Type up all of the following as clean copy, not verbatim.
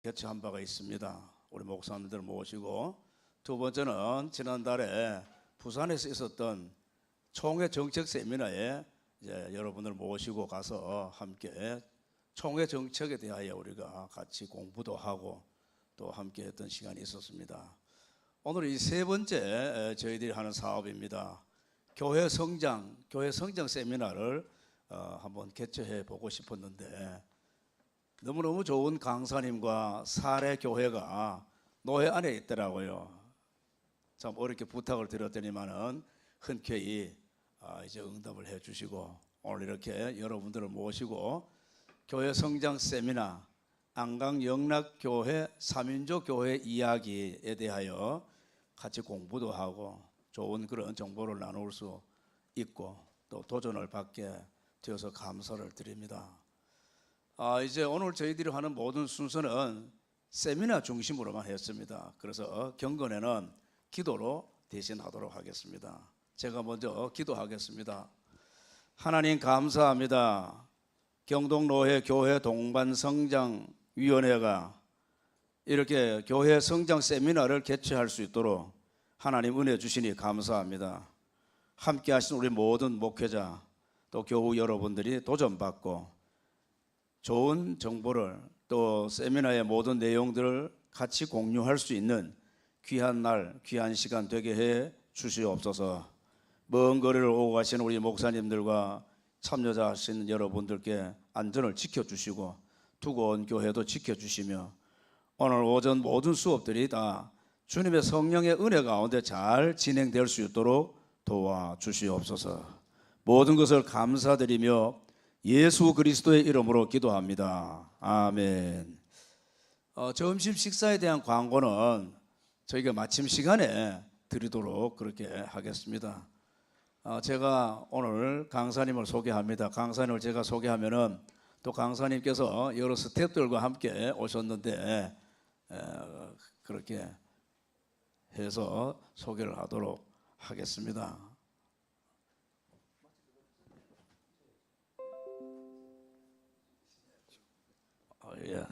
개최한 바가 있습니다. 우리 목사님들 모시고, 두 번째는 지난달에 부산에서 있었던 총회 정책 세미나에 이제 여러분을 모시고 가서 함께 총회 정책에 대하여 우리가 같이 공부도 하고 또 함께 했던 시간이 있었습니다. 오늘 이 세 번째 저희들이 하는 사업입니다. 교회 성장 세미나를 한번 개최해 보고 싶었는데, 너무너무 좋은 강사님과 사례 교회가 노회 안에 있더라고요. 참 어렵게 부탁을 드렸더니만은 흔쾌히 이제 응답을 해 주시고, 오늘 이렇게 여러분들을 모시고 교회 성장 세미나 안강 영락교회 3인조 교회 이야기에 대하여 같이 공부도 하고 좋은 그런 정보를 나눌 수 있고 또 도전을 받게 되어서 감사를 드립니다. 이제 오늘 저희들이 하는 모든 순서는 세미나 중심으로만 했습니다. 그래서 경건에는 기도로 대신하도록 하겠습니다. 제가 먼저 기도하겠습니다. 하나님 감사합니다. 경동노회 교회 동반성장위원회가 이렇게 교회 성장 세미나를 개최할 수 있도록 하나님 은혜 주시니 감사합니다. 함께 하신 우리 모든 목회자 또 교우 여러분들이 도전받고 좋은 정보를 또 세미나의 모든 내용들을 같이 공유할 수 있는 귀한 날, 귀한 시간 되게 해 주시옵소서. 먼 거리를 오고 가시는 우리 목사님들과 참여자 하시는 여러분들께 안전을 지켜주시고 두고 온 교회도 지켜주시며 오늘 오전 모든 수업들이 다 주님의 성령의 은혜 가운데 잘 진행될 수 있도록 도와주시옵소서. 모든 것을 감사드리며 예수 그리스도의 이름으로 기도합니다. 아멘. 점심 식사에 대한 광고는 저희가 마침 시간에 드리도록 그렇게 하겠습니다. 제가 오늘 강사님을 소개합니다. 강사님을 제가 소개하면은 또 강사님께서 여러 스태프들과 함께 오셨는데 그렇게 해서 소개를 하도록 하겠습니다. 예.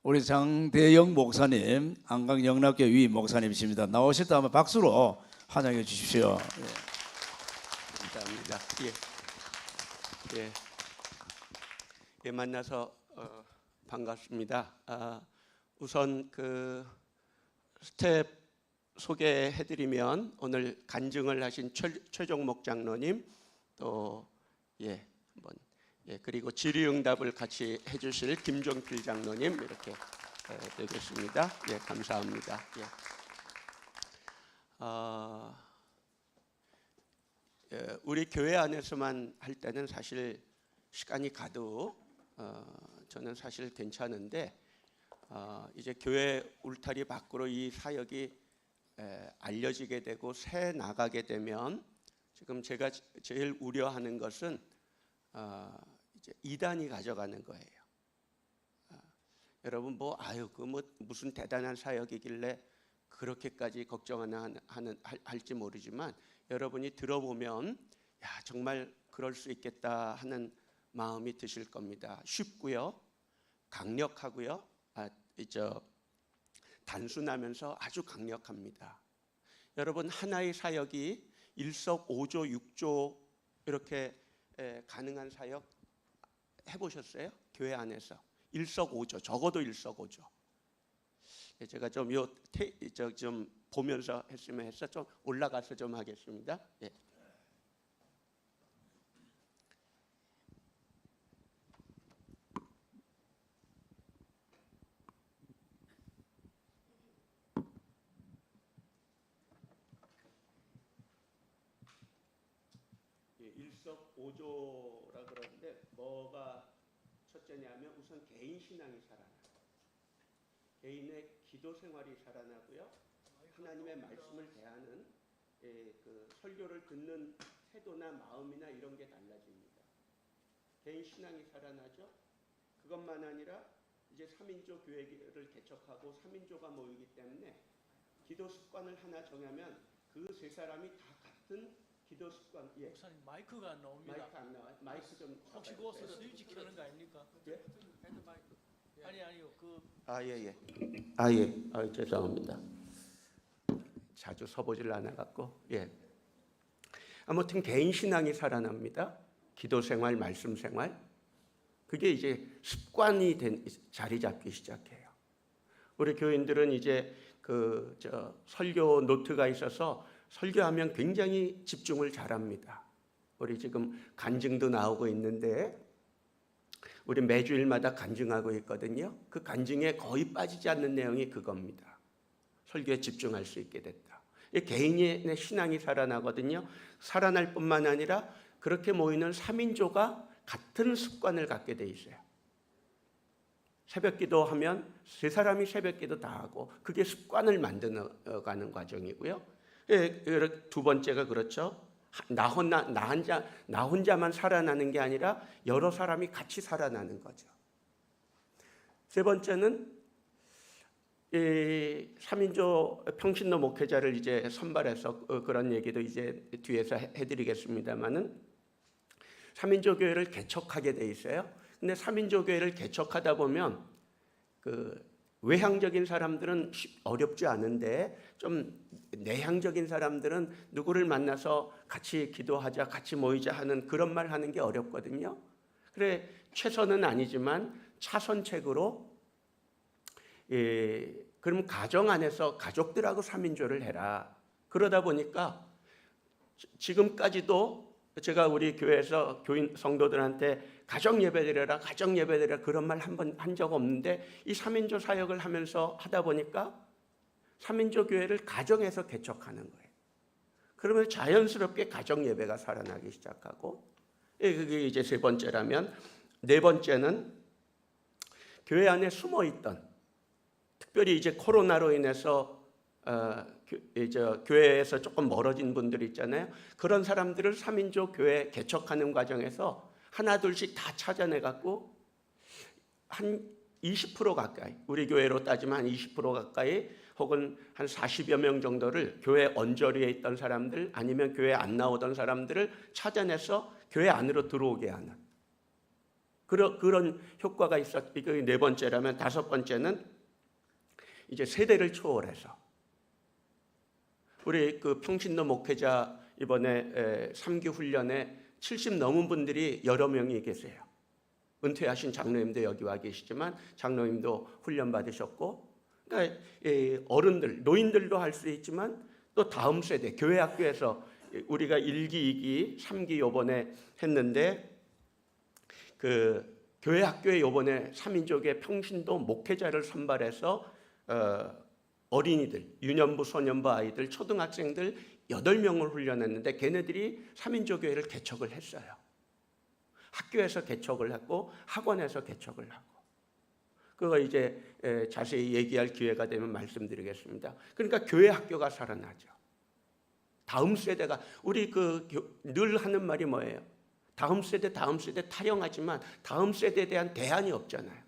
우리 장대영 목사님, 안강 영락교회 위 목사님이십니다. 나오실 때 한번 박수로 환영해 주십시오. 예. 감사합니다. 예, 만나서 반갑습니다. 우선 그 스텝 소개해드리면 오늘 간증을 하신 최종목 장로님 또 그리고 질의응답을 같이 해주실 김종필 장로님 이렇게 되겠습니다. 예, 감사합니다. 우리 교회 안에서만 할 때는 사실 시간이 가도 저는 사실 괜찮은데 이제 교회 울타리 밖으로 이 사역이 알려지게 되고 새 나가게 되면 지금 제가 제일 우려하는 것은 이제 이단이 가져가는 거예요. 여러분 무슨 대단한 사역이길래 그렇게까지 걱정하나 할지 모르지만 여러분이 들어보면 정말 그럴 수 있겠다 하는 마음이 드실 겁니다. 쉽고요, 강력하고요, 단순하면서 아주 강력합니다. 여러분 하나의 사역이 일석오조, 육조 이렇게 가능한 사역 해보셨어요? 교회 안에서 일석오조, 적어도 일석오조. 제가 좀 보면서 했으면 해서 좀 올라가서 좀 하겠습니다. 예. 일석오조라 그러는데 뭐가 첫째냐면 우선 개인 신앙이 살아나요. 개인의 기도 생활이 살아나고요. 하나님의 말씀을 대하는 그 설교를 듣는 태도나 마음이나 이런 게 달라집니다. 개인 신앙이 살아나죠. 그것만 아니라 이제 3인조 교회를 개척하고 3인조가 모이기 때문에 기도 습관을 하나 정하면 그 세 사람이 다 같은 기도 습관. 예. 목사님 마이크가 안 나옵니다. 마이크 안 나와요. 마이크 좀 혹시 그것을 스위치 켜는 거 아닙니까? 예? 핸드 마이크. 예. 죄송합니다. 자주 서보질 않아갖고. 예. 아무튼 개인 신앙이 살아납니다. 기도 생활, 말씀 생활. 그게 이제 습관이 자리 잡기 시작해요. 우리 교인들은 이제 설교 노트가 있어서 설교하면 굉장히 집중을 잘합니다. 우리 지금 간증도 나오고 있는데 우리 매주일마다 간증하고 있거든요. 그 간증에 거의 빠지지 않는 내용이 그겁니다. 설교에 집중할 수 있게 됐다. 개인의 신앙이 살아나거든요. 살아날 뿐만 아니라 그렇게 모이는 3인조가 같은 습관을 갖게 돼 있어요. 새벽기도 하면 세 사람이 새벽기도 다 하고 그게 습관을 만들어가는 과정이고요. 두 번째가 그렇죠. 나 혼자만 살아나는 게 아니라 여러 사람이 같이 살아나는 거죠. 세 번째는 3인조 평신도 목회자를 이제 선발해서 그런 얘기도 이제 뒤에서 해드리겠습니다만은 3인조 교회를 개척하게 돼 있어요. 근데 3인조 교회를 개척하다 보면 외향적인 사람들은 어렵지 않은데 좀 내향적인 사람들은 누구를 만나서 같이 기도하자, 같이 모이자 하는 그런 말 하는 게 어렵거든요. 그래 최선은 아니지만 차선책으로 그럼 가정 안에서 가족들하고 3인조를 해라. 그러다 보니까 지금까지도 제가 우리 교회에서 교인 성도들한테 가정 예배드려라, 가정 예배드려라 그런 말 한 번 한 적 없는데 이 3인조 사역을 하면서 하다 보니까 3인조 교회를 가정에서 개척하는 거예요. 그러면 자연스럽게 가정 예배가 살아나기 시작하고 그게 이제 세 번째라면 네 번째는 교회 안에 숨어 있던 특별히 이제 코로나로 인해서 이제 교회에서 조금 멀어진 분들 있잖아요. 그런 사람들을 3인조 교회 개척하는 과정에서 하나 둘씩 다 찾아내 갖고 한 20% 가까이 우리 교회로 따지면 한 20% 가까이 혹은 한 40여 명 정도를 교회 언저리에 있던 사람들 아니면 교회 안 나오던 사람들을 찾아내서 교회 안으로 들어오게 하는 그런 효과가 있었. 이게 네 번째라면 다섯 번째는 이제 세대를 초월해서 우리 평신도 목회자 이번에 3기 훈련에 70 넘은 분들이 여러 명이 계세요. 은퇴하신 장로님도 여기 와 계시지만 장로님도 훈련 받으셨고, 그러니까 어른들, 노인들도 할 수 있지만 또 다음 세대 교회 학교에서 우리가 1기, 2기, 3기 요번에 했는데 교회 학교에 요번에 3인조계 평신도 목회자를 선발해서 어린이들, 유년부, 소년부 아이들, 초등학생들 8명을 훈련했는데 걔네들이 3인조 교회를 개척을 했어요. 학교에서 개척을 했고 학원에서 개척을 하고 그거 이제 자세히 얘기할 기회가 되면 말씀드리겠습니다. 그러니까 교회 학교가 살아나죠. 다음 세대가 우리 늘 하는 말이 뭐예요? 다음 세대 타령하지만 다음 세대에 대한 대안이 없잖아요.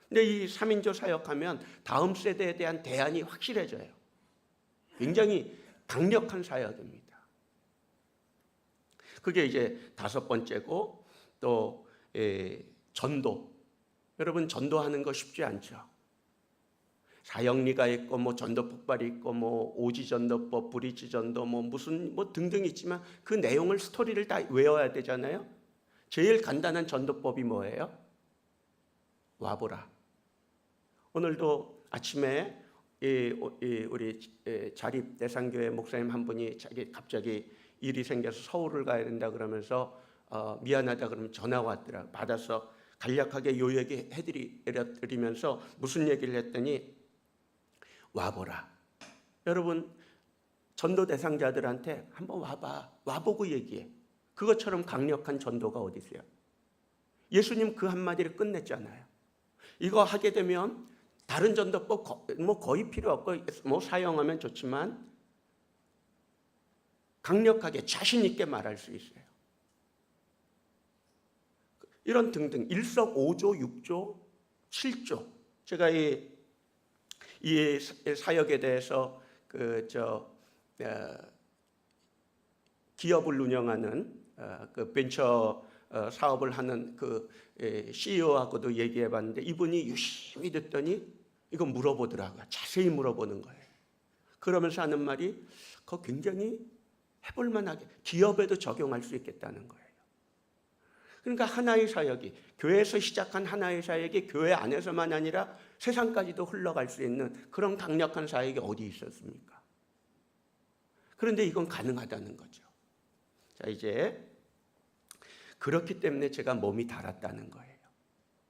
근데 이 3인조 사역하면 다음 세대에 대한 대안이 확실해져요. 굉장히 강력한 사역입니다. 그게 이제 다섯 번째고 또 전도. 여러분 전도하는 거 쉽지 않죠. 사형리가 있고 뭐 전도 폭발이 있고 뭐 오지전도법, 브리지전도 무슨 등등 있지만 그 내용을 스토리를 다 외워야 되잖아요. 제일 간단한 전도법이 뭐예요? 와보라. 오늘도 아침에 우리 자립대상교회 목사님 한 분이 갑자기 일이 생겨서 서울을 가야 된다 그러면서 미안하다 그러면 전화가 왔더라. 받아서 간략하게 요 얘기 해드리면서 무슨 얘기를 했더니 와보라. 여러분 전도 대상자들한테 한번 와봐. 와보고 얘기해. 그것처럼 강력한 전도가 어디 있어요? 예수님 그 한마디를 끝냈잖아요. 이거 하게 되면 다른 전도법 거의 필요 없고 사용하면 좋지만 강력하게 자신 있게 말할 수 있어요. 이런 등등 일석오조, 6조, 7조 제가 이 사역에 대해서 기업을 운영하는 벤처 사업을 하는 그 CEO하고도 얘기해봤는데 이분이 유심히 듣더니 이거 물어보더라고요. 자세히 물어보는 거예요. 그러면서 하는 말이 그거 굉장히 해볼 만하게 기업에도 적용할 수 있겠다는 거예요. 그러니까 하나의 사역이 교회에서 시작한 하나의 사역이 교회 안에서만 아니라 세상까지도 흘러갈 수 있는 그런 강력한 사역이 어디 있었습니까? 그런데 이건 가능하다는 거죠. 자, 이제 그렇기 때문에 제가 몸이 달았다는 거예요.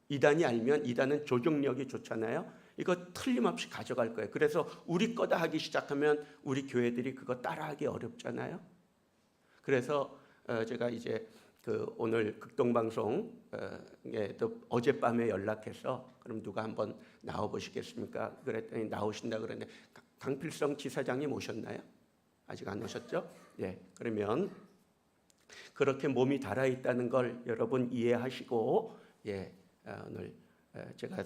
이단이 알면 이단은 조종력이 좋잖아요. 이거 틀림없이 가져갈 거예요. 그래서 우리 거다 하기 시작하면 우리 교회들이 그거 따라하기 어렵잖아요. 그래서 제가 이제 오늘 극동방송에도 어젯밤에 연락해서 그럼 누가 한번 나와 보시겠습니까? 그랬더니 나오신다 그러는데 강필성 지사장님 오셨나요? 아직 안 오셨죠? 예. 그러면 그렇게 몸이 달아 있다는 걸 여러분 이해하시고 오늘 제가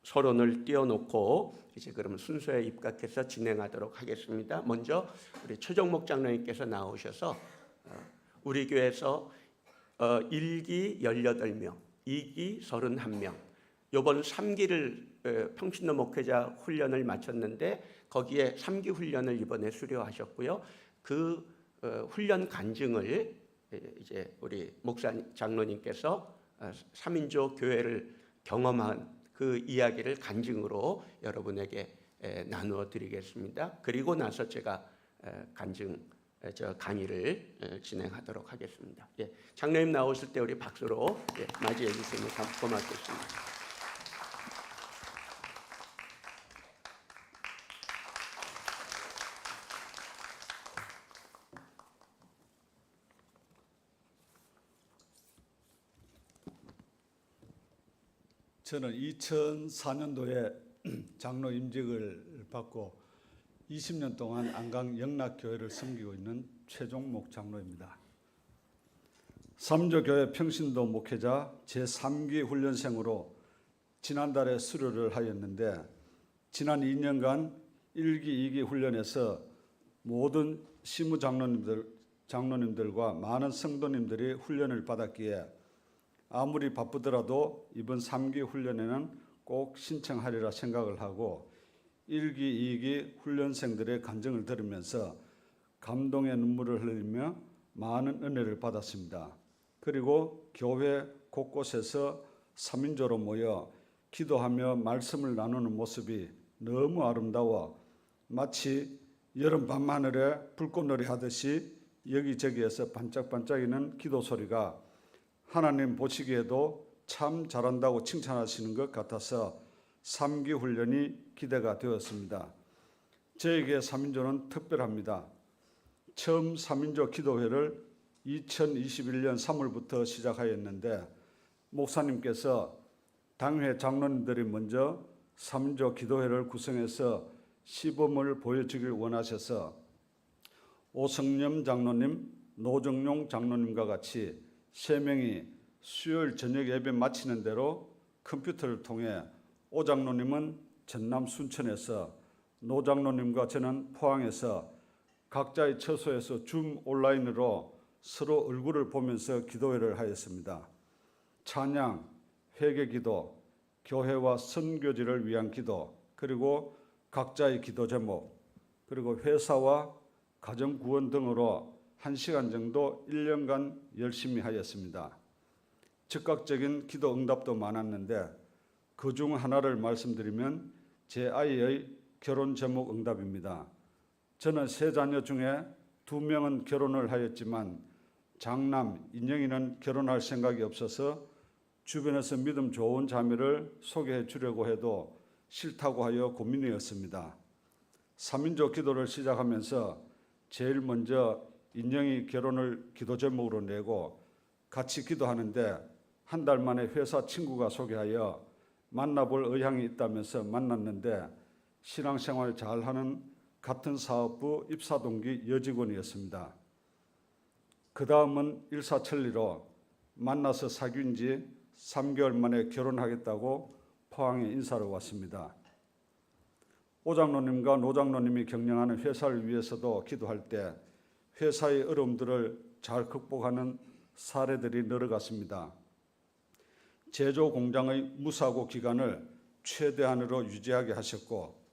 서론을 띄워놓고 이제 그러면 순서에 입각해서 진행하도록 하겠습니다. 먼저 우리 최종목 장로님께서 나오셔서 우리 교회에서 1기 18명, 2기 31명, 이번 3기를 평신도 목회자 훈련을 마쳤는데 거기에 3기 훈련을 이번에 수료하셨고요. 그 훈련 간증을 이제 우리 목사 장로님께서 3인조 교회를 경험한 그 이야기를 간증으로 여러분에게 나누어 드리겠습니다. 그리고 나서 제가 강의를 진행하도록 하겠습니다. 예, 장로님 나오실 때 우리 박수로 맞이해 주시면 고맙겠습니다. 저는 2004년도에 장로 임직을 받고 20년 동안 안강 영락교회를 섬기고 있는 최종목 장로입니다. 3조 교회 평신도 목회자 제3기 훈련생으로 지난달에 수료를 하였는데 지난 2년간 1기, 2기 훈련에서 모든 시무 장로님들과 많은 성도님들이 훈련을 받았기에 아무리 바쁘더라도 이번 3기 훈련에는 꼭 신청하리라 생각을 하고 1기, 2기 훈련생들의 간증을 들으면서 감동의 눈물을 흘리며 많은 은혜를 받았습니다. 그리고 교회 곳곳에서 3인조로 모여 기도하며 말씀을 나누는 모습이 너무 아름다워 마치 여름 밤하늘에 불꽃놀이 하듯이 여기저기에서 반짝반짝이는 기도 소리가 하나님 보시기에도 참 잘한다고 칭찬하시는 것 같아서 3기 훈련이 기대가 되었습니다. 저에게 3인조는 특별합니다. 처음 3인조 기도회를 2021년 3월부터 시작하였는데 목사님께서 당회 장로님들이 먼저 3인조 기도회를 구성해서 시범을 보여주길 원하셔서 오성념 장로님, 노정용 장로님과 같이 3명이 수요일 저녁 예배 마치는 대로 컴퓨터를 통해 오 장로님은 전남 순천에서, 노 장로님과 저는 포항에서 각자의 처소에서 줌 온라인으로 서로 얼굴을 보면서 기도회를 하였습니다. 찬양, 회개기도, 교회와 선교지를 위한 기도, 그리고 각자의 기도 제목, 그리고 회사와 가정구원 등으로 1시간 정도 1년간 열심히 하였습니다. 즉각적인 기도 응답도 많았는데 그중 하나를 말씀드리면 제 아이의 결혼 제목 응답입니다. 저는 3자녀 중에 2명은 결혼을 하였지만 장남 인영이는 결혼할 생각이 없어서 주변에서 믿음 좋은 자매를 소개해 주려고 해도 싫다고 하여 고민이었습니다. 3인조 기도를 시작하면서 제일 먼저 인영이 결혼을 기도 제목으로 내고 같이 기도하는데 한 달 만에 회사 친구가 소개하여 만나볼 의향이 있다면서 만났는데 신앙생활 잘하는 같은 사업부 입사동기 여직원이었습니다. 그 다음은 일사천리로 만나서 사귄 지 3개월 만에 결혼하겠다고 포항에 인사를 왔습니다. 오 장로님과 노 장로님이 경영하는 회사를 위해서도 기도할 때 회사의 어려움들을 잘 극복하는 사례들이 늘어갔습니다. 제조 공장의 무사고 기간을 최대한으로 유지하게 하셨고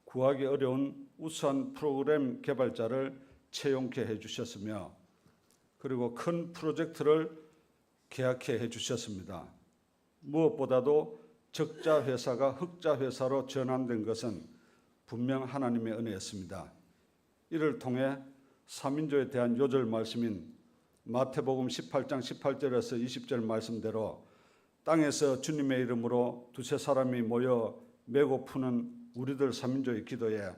구하기 어려운 우수한 프로그램 개발자를 채용케 해주셨으며 그리고 큰 프로젝트를 계약해 해주셨습니다. 무엇보다도 적자 회사가 흑자 회사로 전환된 것은 분명 하나님의 은혜였습니다. 이를 통해 3인조에 대한 요절 말씀인 마태복음 18장 18절에서 20절 말씀대로 땅에서 주님의 이름으로 두세 사람이 모여 메고 푸는 우리들 3인조의 기도에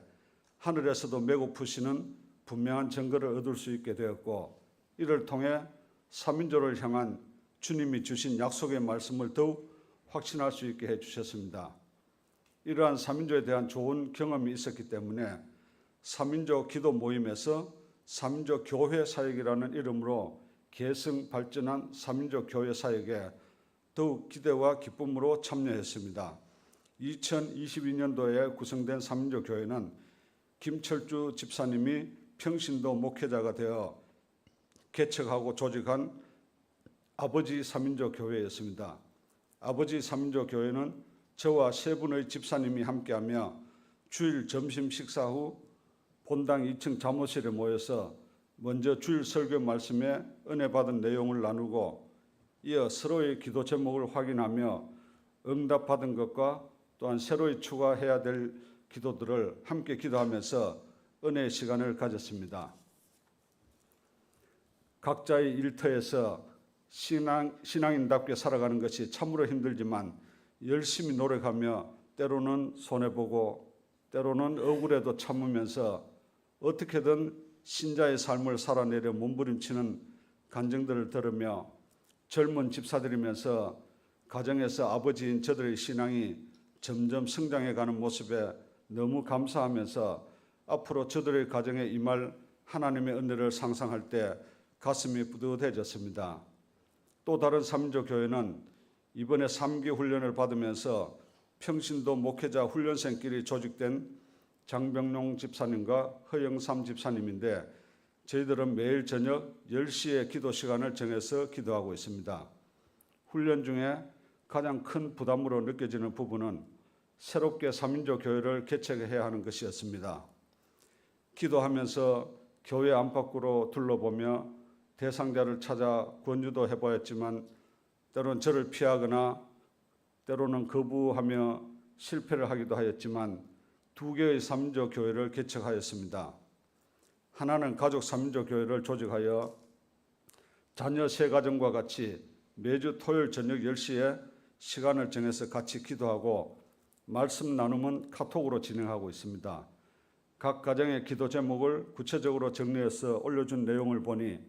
하늘에서도 메고 푸시는 분명한 증거를 얻을 수 있게 되었고 이를 통해 3인조를 향한 주님이 주신 약속의 말씀을 더욱 확신할 수 있게 해주셨습니다. 이러한 3인조에 대한 좋은 경험이 있었기 때문에 3인조 기도 모임에서 3인조 교회 사역이라는 이름으로 계승 발전한 3인조 교회 사역에 더욱 기대와 기쁨으로 참여했습니다. 2022년도에 구성된 3인조 교회는 김철주 집사님이 평신도 목회자가 되어 개척하고 조직한 아버지 3인조 교회였습니다. 아버지 3인조 교회는 저와 세 분의 집사님이 함께하며 주일 점심 식사 후 본당 2층 잠옷실에 모여서 먼저 주일 설교 말씀에 은혜 받은 내용을 나누고 이어 서로의 기도 제목을 확인하며 응답받은 것과 또한 새로이 추가해야 될 기도들을 함께 기도하면서 은혜의 시간을 가졌습니다. 각자의 일터에서 신앙인답게 살아가는 것이 참으로 힘들지만 열심히 노력하며 때로는 손해보고 때로는 억울해도 참으면서 어떻게든 신자의 삶을 살아내려 몸부림치는 간증들을 들으며 젊은 집사들이면서 가정에서 아버지인 저들의 신앙이 점점 성장해가는 모습에 너무 감사하면서 앞으로 저들의 가정에 임할 하나님의 은혜를 상상할 때 가슴이 뿌듯해졌습니다. 또 다른 3인조 교회는 이번에 3기 훈련을 받으면서 평신도 목회자 훈련생끼리 조직된 장병용 집사님과 허영삼 집사님인데 저희들은 매일 저녁 10시에 기도 시간을 정해서 기도하고 있습니다. 훈련 중에 가장 큰 부담으로 느껴지는 부분은 새롭게 3인조 교회를 개척해야 하는 것이었습니다. 기도하면서 교회 안팎으로 둘러보며 대상자를 찾아 권유도 해보았지만 때로는 저를 피하거나 때로는 거부하며 실패를 하기도 하였지만 2개의 3인조 교회를 개척하였습니다. 하나는 가족 3인조 교회를 조직하여 자녀 세 가정과 같이 매주 토요일 저녁 10시에 시간을 정해서 같이 기도하고 말씀 나눔은 카톡으로 진행하고 있습니다. 각 가정의 기도 제목을 구체적으로 정리해서 올려준 내용을 보니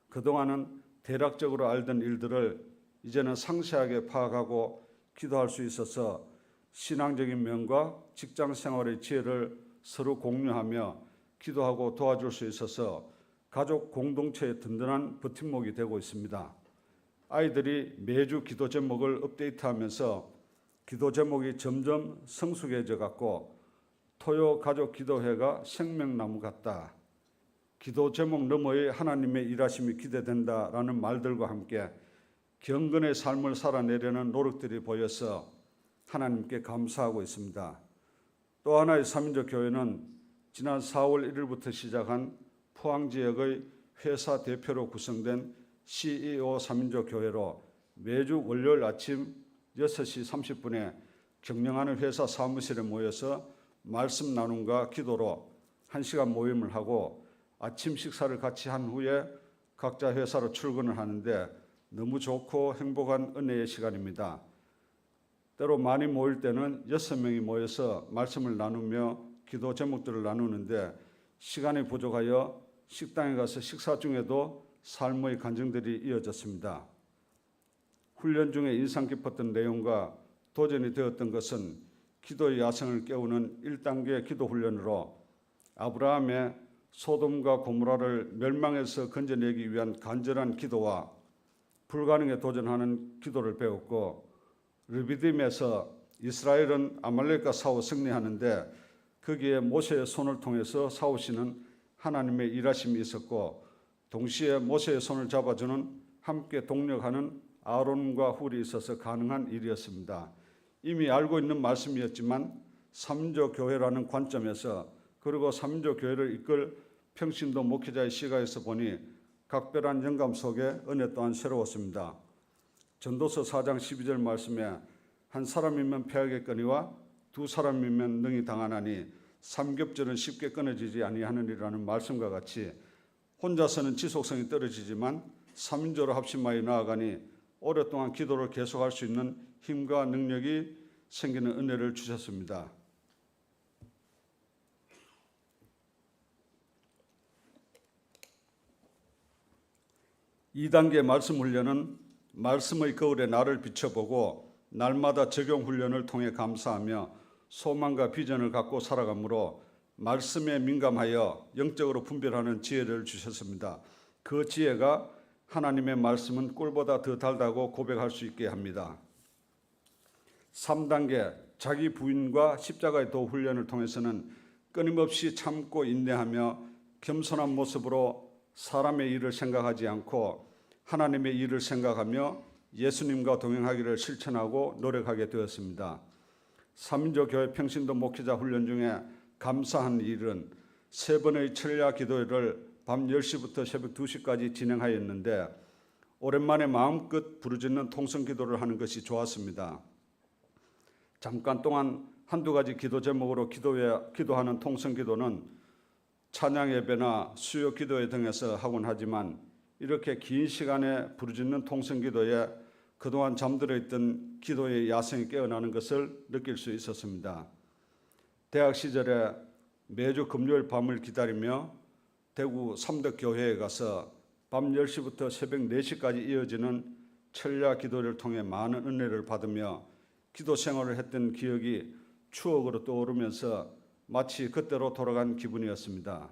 그동안은 대략적으로 알던 일들을 이제는 상세하게 파악하고 기도할 수 있어서 신앙적인 면과 직장 생활의 지혜를 서로 공유하며 기도하고 도와줄 수 있어서 가족 공동체의 든든한 버팀목이 되고 있습니다. 아이들이 매주 기도 제목을 업데이트하면서 기도 제목이 점점 성숙해져 갔고 토요 가족 기도회가 생명나무 같다. 기도 제목 너머의 하나님의 일하심이 기대된다라는 말들과 함께 경건의 삶을 살아내려는 노력들이 보여서 하나님께 감사하고 있습니다. 또 하나의 3인조 교회는 지난 4월 1일부터 시작한 포항 지역의 회사 대표로 구성된 CEO 3인조 교회로 매주 월요일 아침 6시 30분에 경영하는 회사 사무실에 모여서 말씀 나눔과 기도로 1시간 모임을 하고 아침 식사를 같이 한 후에 각자 회사로 출근을 하는데 너무 좋고 행복한 은혜의 시간입니다. 때로 많이 모일 때는 6명이 모여서 말씀을 나누며 기도 제목들을 나누는데 시간이 부족하여 식당에 가서 식사 중에도 삶의 간증들이 이어졌습니다. 훈련 중에 인상 깊었던 내용과 도전이 되었던 것은 기도의 야성을 깨우는 1단계 기도 훈련으로 아브라함의 소돔과 고모라를 멸망에서 건져내기 위한 간절한 기도와 불가능에 도전하는 기도를 배웠고 르비딤에서 이스라엘은 아말렉과 싸워 승리하는데 거기에 모세의 손을 통해서 싸우시는 하나님의 일하심이 있었고 동시에 모세의 손을 잡아주는 함께 동력하는 아론과 훌이 있어서 가능한 일이었습니다. 이미 알고 있는 말씀이었지만 삼위조 교회라는 관점에서 그리고 삼위조 교회를 이끌 평신도 목회자의 시각에서 보니 각별한 영감 속에 은혜 또한 새로웠습니다. 전도서 4장 12절 말씀에 한 사람이면 패하겠거니와 두 사람이면 능히 당하나니 삼겹절은 쉽게 끊어지지 아니하느니라는 말씀과 같이 혼자서는 지속성이 떨어지지만 삼인조로 합심하여 나아가니 오랫동안 기도를 계속할 수 있는 힘과 능력이 생기는 은혜를 주셨습니다. 이 단계 말씀 훈련은 말씀의 거울에 나를 비춰보고 날마다 적용 훈련을 통해 감사하며 소망과 비전을 갖고 살아가므로 말씀에 민감하여 영적으로 분별하는 지혜를 주셨습니다. 그 지혜가 하나님의 말씀은 꿀보다 더 달다고 고백할 수 있게 합니다. 3단계 자기 부인과 십자가의 도 훈련을 통해서는 끊임없이 참고 인내하며 겸손한 모습으로 사람의 일을 생각하지 않고 하나님의 일을 생각하며 예수님과 동행하기를 실천하고 노력하게 되었습니다. 삼인조 교회 평신도 목회자 훈련 중에 감사한 일은 3번의 철야 기도회를 밤 10시부터 새벽 2시까지 진행하였는데 오랜만에 마음껏 부르짖는 통성 기도를 하는 것이 좋았습니다. 잠깐 동안 한두 가지 기도 제목으로 기도하는 통성 기도는 찬양 예배나 수요 기도회 등에서 하곤 하지만 이렇게 긴 시간에 부르짖는 통성 기도에 그동안 잠들어 있던 기도의 야성이 깨어나는 것을 느낄 수 있었습니다. 대학 시절에 매주 금요일 밤을 기다리며 대구 삼덕교회에 가서 밤 10시부터 새벽 4시까지 이어지는 철야 기도를 통해 많은 은혜를 받으며 기도 생활을 했던 기억이 추억으로 떠오르면서 마치 그때로 돌아간 기분이었습니다.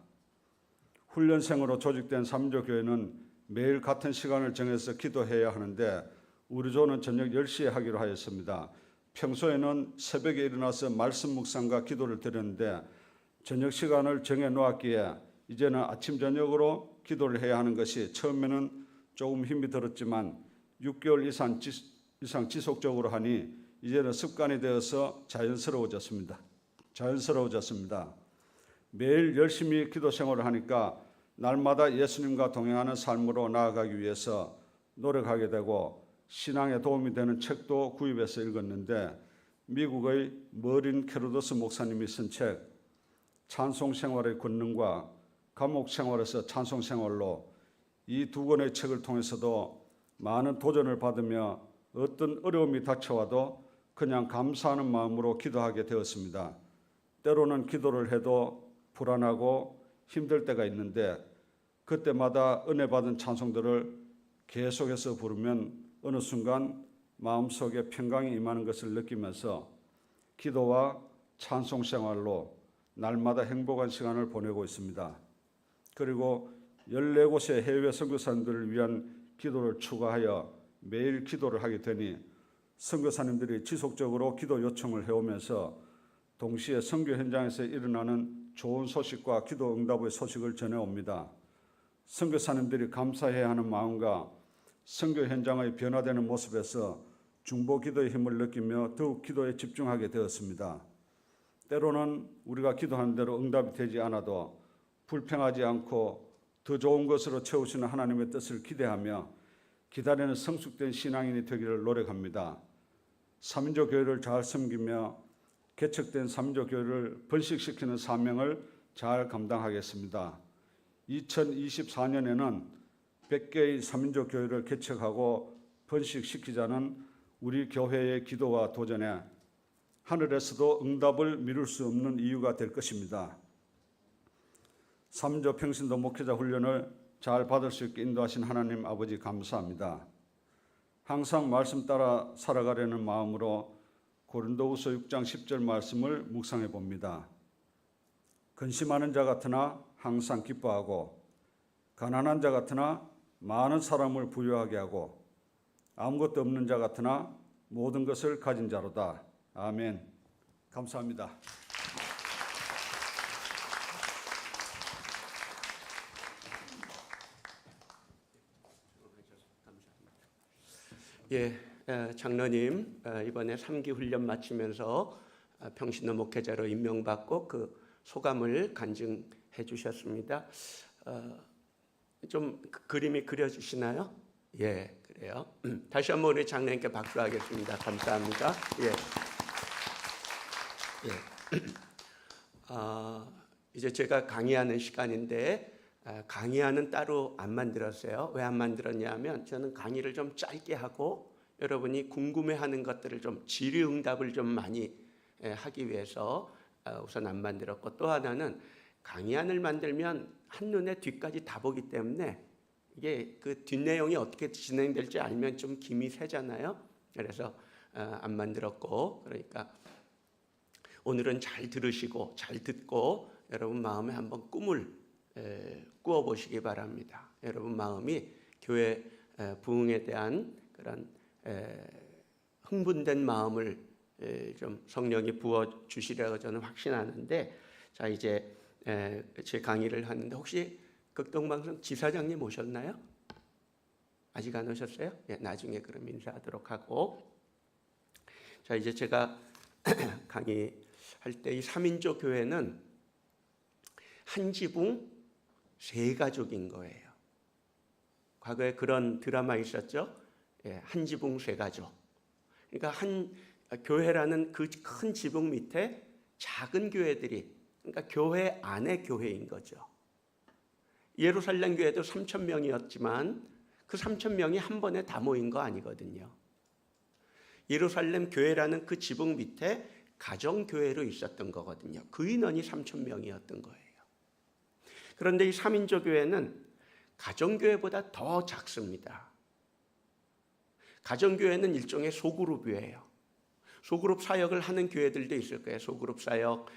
훈련생으로 조직된 삼인조 교회는 매일 같은 시간을 정해서 기도해야 하는데 우리 조는 저녁 10시에 하기로 하였습니다. 평소에는 새벽에 일어나서 말씀 묵상과 기도를 드렸는데 저녁 시간을 정해 놓았기에 이제는 아침 저녁으로 기도를 해야 하는 것이 처음에는 조금 힘이 들었지만 6개월 이상 지속적으로 하니 이제는 습관이 되어서 자연스러워졌습니다. 매일 열심히 기도 생활을 하니까 날마다 예수님과 동행하는 삶으로 나아가기 위해서 노력하게 되고 신앙에 도움이 되는 책도 구입해서 읽었는데 미국의 머린 캐로더스 목사님이 쓴 책 찬송 생활의 권능과 감옥 생활에서 찬송 생활로 이 2권의 책을 통해서도 많은 도전을 받으며 어떤 어려움이 닥쳐와도 그냥 감사하는 마음으로 기도하게 되었습니다. 때로는 기도를 해도 불안하고 힘들 때가 있는데 그때마다 은혜 받은 찬송들을 계속해서 부르면 어느 순간 마음속에 평강이 임하는 것을 느끼면서 기도와 찬송 생활로 날마다 행복한 시간을 보내고 있습니다. 그리고 14곳의 해외 선교사님들을 위한 기도를 추가하여 매일 기도를 하게 되니 선교사님들이 지속적으로 기도 요청을 해오면서 동시에 선교 현장에서 일어나는 좋은 소식과 기도 응답의 소식을 전해옵니다. 선교사님들이 감사해야 하는 마음과 선교 현장의 변화되는 모습에서 중보 기도의 힘을 느끼며 더욱 기도에 집중하게 되었습니다. 때로는 우리가 기도하는 대로 응답이 되지 않아도 불평하지 않고 더 좋은 것으로 채우시는 하나님의 뜻을 기대하며 기다리는 성숙된 신앙인이 되기를 노력합니다. 삼인조 교회를 잘 섬기며 개척된 삼인조 교회를 번식시키는 사명을 잘 감당하겠습니다. 2024년에는 100개의 삼인조 교회를 개척하고 번식시키자는 우리 교회의 기도와 도전에 하늘에서도 응답을 미룰 수 없는 이유가 될 것입니다. 삼인조 평신도 목회자 훈련을 잘 받을 수 있게 인도하신 하나님 아버지 감사합니다. 항상 말씀 따라 살아가려는 마음으로 고린도후서 6장 10절 말씀을 묵상해 봅니다. 근심하는 자 같으나 항상 기뻐하고 가난한 자 같으나 많은 사람을 부유하게 하고 아무것도 없는 자 같으나 모든 것을 가진 자로다. 아멘. 감사합니다. 감사합니다. 장로님 이번에 3기 훈련 마치면서 평신도 목회자로 임명받고 그 소감을 간증해 주셨습니다. 좀 그림이 그려지시나요? 예, 그래요. 다시 한번 우리 장로님께 박수하겠습니다. 감사합니다. 이제 제가 강의하는 시간인데 강의하는 따로 안 만들었어요. 왜 안 만들었냐 하면 저는 강의를 좀 짧게 하고 여러분이 궁금해하는 것들을 좀 질의응답을 좀 많이 하기 위해서 우선 안 만들었고, 또 하나는 강의안을 만들면 한눈에 뒤까지 다 보기 때문에 이게 그 뒷내용이 어떻게 진행될지 알면 좀 김이 새잖아요. 그래서 안 만들었고, 그러니까 오늘은 잘 들으시고 잘 듣고 여러분 마음에 한번 꿈을 꾸어 보시기 바랍니다. 여러분 마음이 교회 부흥에 대한 그런 흥분된 마음을 좀 성령이 부어 주시라고 저는 확신하는데, 자 이제 제 강의를 하는데 혹시 극동방송 지사장님 오셨나요? 아직 안 오셨어요? 예, 나중에 그럼 인사하도록 하고, 자 이제 제가 강의할 때 이 3인조 교회는 한 지붕 세 가족인 거예요. 과거에 그런 드라마 있었죠? 예, 한 지붕 세 가족. 그러니까 한 교회라는 그 큰 지붕 밑에 작은 교회들이, 그러니까 교회 안에 교회인 거죠. 예루살렘 교회도 3,000명이었지만 그 3,000명이 한 번에 다 모인 거 아니거든요. 예루살렘 교회라는 그 지붕 밑에 가정교회로 있었던 거거든요. 그 인원이 3,000명이었던 거예요. 그런데 이 3인조 교회는 가정교회보다 더 작습니다. 가정교회는 일종의 소그룹이에요. 소그룹 사역을 하는 교회들도 있을 거예요. 소그룹 사역,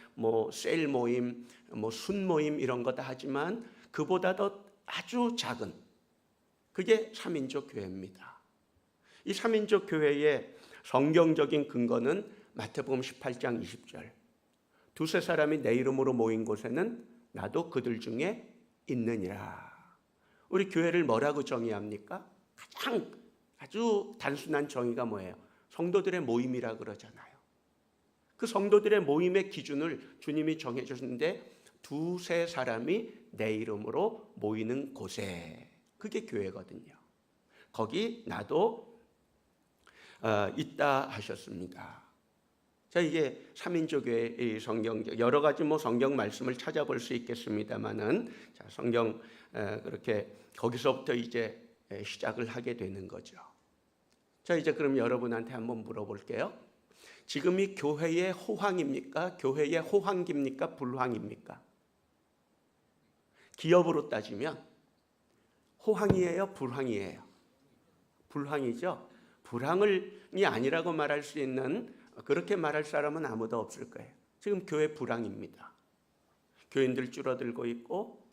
셀 모임, 순 모임 이런 거 다 하지만 그보다 더 아주 작은, 그게 3인조 교회입니다. 이 3인조 교회의 성경적인 근거는 마태복음 18장 20절. 두세 사람이 내 이름으로 모인 곳에는 나도 그들 중에 있느니라. 우리 교회를 뭐라고 정의합니까? 가장 아주 단순한 정의가 뭐예요? 성도들의 모임이라 그러잖아요. 그 성도들의 모임의 기준을 주님이 정해 주셨는데, 두세 사람이 내 이름으로 모이는 곳에, 그게 교회거든요. 거기 나도 있다 하셨습니다. 자, 이게 3인조 교회의 성경적 여러 가지 성경 말씀을 찾아볼 수 있겠습니다만은, 자, 성경 그렇게 거기서부터 이제 시작을 하게 되는 거죠. 자, 이제 그럼 여러분한테 한번 물어볼게요. 지금이 교회의 호황입니까? 교회의 호황기입니까? 불황입니까? 기업으로 따지면 호황이에요? 불황이에요? 불황이죠. 불황이 아니라고 말할 수 있는, 그렇게 말할 사람은 아무도 없을 거예요. 지금 교회 불황입니다. 교인들 줄어들고 있고,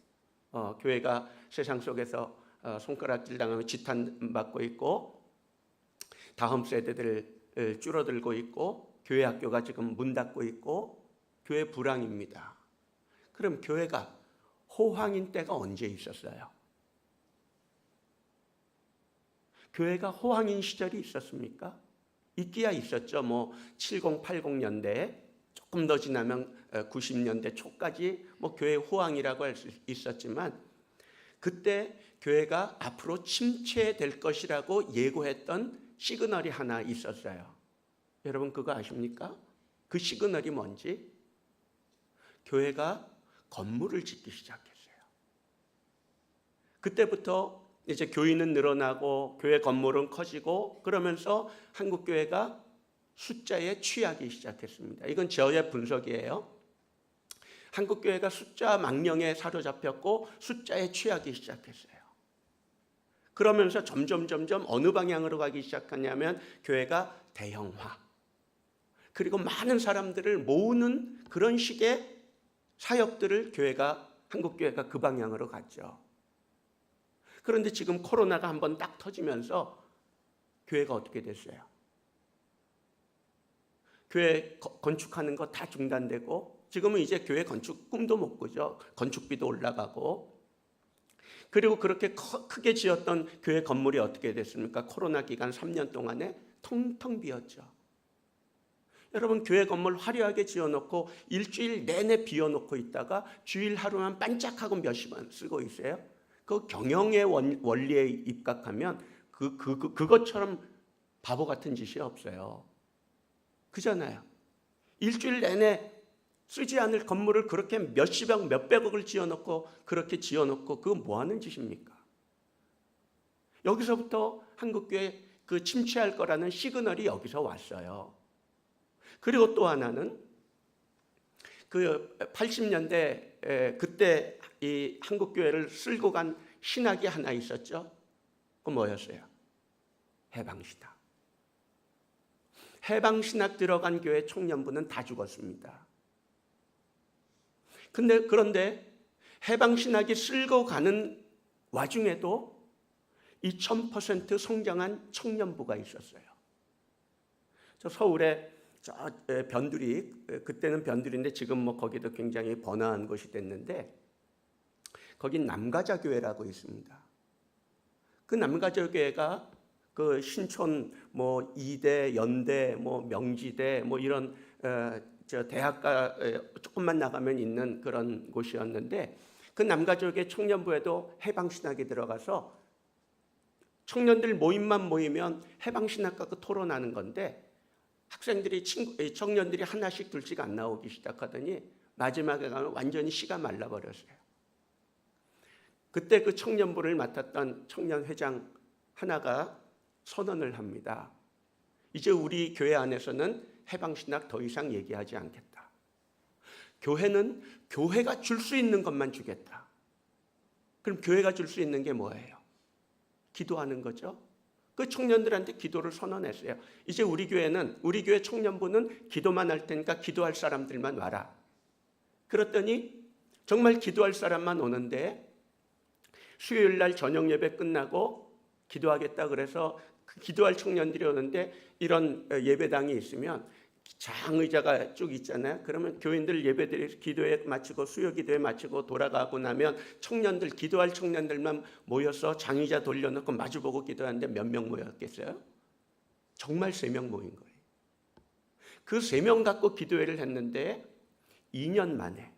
교회가 세상 속에서 손가락질 당하며 지탄받고 있고, 다음 세대들 줄어들고 있고, 교회 학교가 지금 문 닫고 있고, 교회 불황입니다. 그럼 교회가 호황인 때가 언제 있었어요? 교회가 호황인 시절이 있었습니까? 있기야 있었죠. 70, 80년대, 조금 더 지나면 90년대 초까지 교회 호황이라고 할 수 있었지만, 그때 교회가 앞으로 침체될 것이라고 예고했던 시그널이 하나 있었어요. 여러분 그거 아십니까? 그 시그널이 뭔지? 교회가 건물을 짓기 시작했어요. 그때부터 이제 교인은 늘어나고 교회 건물은 커지고, 그러면서 한국 교회가 숫자에 취하기 시작했습니다. 이건 저의 분석이에요. 한국 교회가 숫자 망령에 사로잡혔고 숫자에 취하기 시작했어요. 그러면서 점점 어느 방향으로 가기 시작하냐면 교회가 대형화, 그리고 많은 사람들을 모으는 그런 식의 사역들을 한국 교회가 그 방향으로 갔죠. 그런데 지금 코로나가 한번 딱 터지면서 교회가 어떻게 됐어요? 교회 건축하는 거 다 중단되고, 지금은 이제 교회 건축 꿈도 못 꾸죠. 건축비도 올라가고, 그리고 그렇게 크게 지었던 교회 건물이 어떻게 됐습니까? 코로나 기간 3년 동안에 텅텅 비었죠. 여러분, 교회 건물 화려하게 지어놓고 일주일 내내 비워놓고 있다가 주일 하루만 반짝하고 몇십만 쓰고 있어요. 그 경영의 원리에 입각하면 그것처럼 바보 같은 짓이 없어요. 그잖아요. 일주일 내내 쓰지 않을 건물을 그렇게 몇십억, 몇백억을 지어놓고 그렇게 지어놓고 그거 뭐 하는 짓입니까? 여기서부터 한국교회 그 침체할 거라는 시그널이 여기서 왔어요. 그리고 또 하나는 그 80년대 그때 이 한국교회를 쓸고 간 신학이 하나 있었죠. 그 뭐였어요? 해방신학. 해방신학 들어간 교회 청년부는 다 죽었습니다. 그런데 해방신학이 쓸고 가는 와중에도 2000% 성장한 청년부가 있었어요. 저 서울에 저 변두리, 그때는 변두리인데 지금 뭐 거기도 굉장히 번화한 곳이 됐는데 거기 남가자교회라고 있습니다. 그 남가자교회가 그 신촌 뭐 이대, 연대, 뭐 명지대 뭐 이런 저 대학가 조금만 나가면 있는 그런 곳이었는데 그 남가족의 청년부에도 해방신학이 들어가서 청년들 모임만 모이면 해방신학 갖고 토론하는 건데 학생들이 청년들이 하나씩 둘씩 안 나오기 시작하더니 마지막에 가면 완전히 씨가 말라버렸어요. 그때 그 청년부를 맡았던 청년회장 하나가 선언을 합니다. 이제 우리 교회 안에서는 해방신학 더 이상 얘기하지 않겠다. 교회는 교회가 줄 수 있는 것만 주겠다. 그럼 교회가 줄 수 있는 게 뭐예요? 기도하는 거죠. 그 청년들한테 기도를 선언했어요. 이제 우리 교회 청년부는 기도만 할 테니까 기도할 사람들만 와라. 그랬더니 정말 기도할 사람만 오는데 수요일 날 저녁 예배 끝나고 기도하겠다 그래서 기도할 청년들이 오는데 이런 예배당이 있으면 장의자가 쭉 있잖아요. 그러면 교인들 예배드리 기도에 마치고 수요 기도에 마치고 돌아가고 나면 청년들 기도할 청년들만 모여서 장의자 돌려놓고 마주보고 기도하는데 몇 명 모였겠어요? 정말 3명 모인 거예요. 그 3명 갖고 기도회를 했는데 2년 만에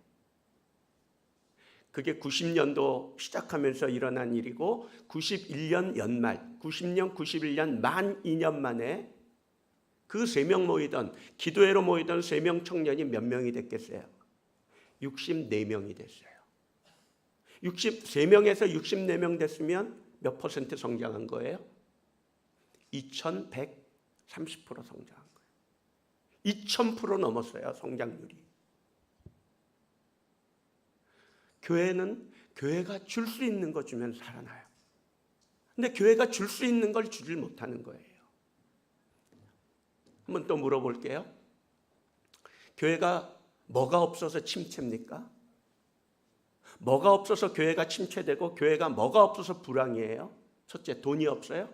그게 90년도 시작하면서 일어난 일이고 91년 연말 90년 91년 만 2년 만에 그 3명 모이던 기도회로 모이던 3명 청년이 몇 명이 됐겠어요? 64명이 됐어요. 3명에서 64명 됐으면 몇 퍼센트 성장한 거예요? 2130% 성장한 거예요. 2000% 넘었어요, 성장률이. 교회는 교회가 줄 수 있는 거 주면 살아나요. 근데 교회가 줄 수 있는 걸 주질 못하는 거예요. 한번 또 물어볼게요. 교회가 뭐가 없어서 침체입니까? 뭐가 없어서 교회가 침체되고 교회가 뭐가 없어서 불황이에요? 첫째, 돈이 없어요?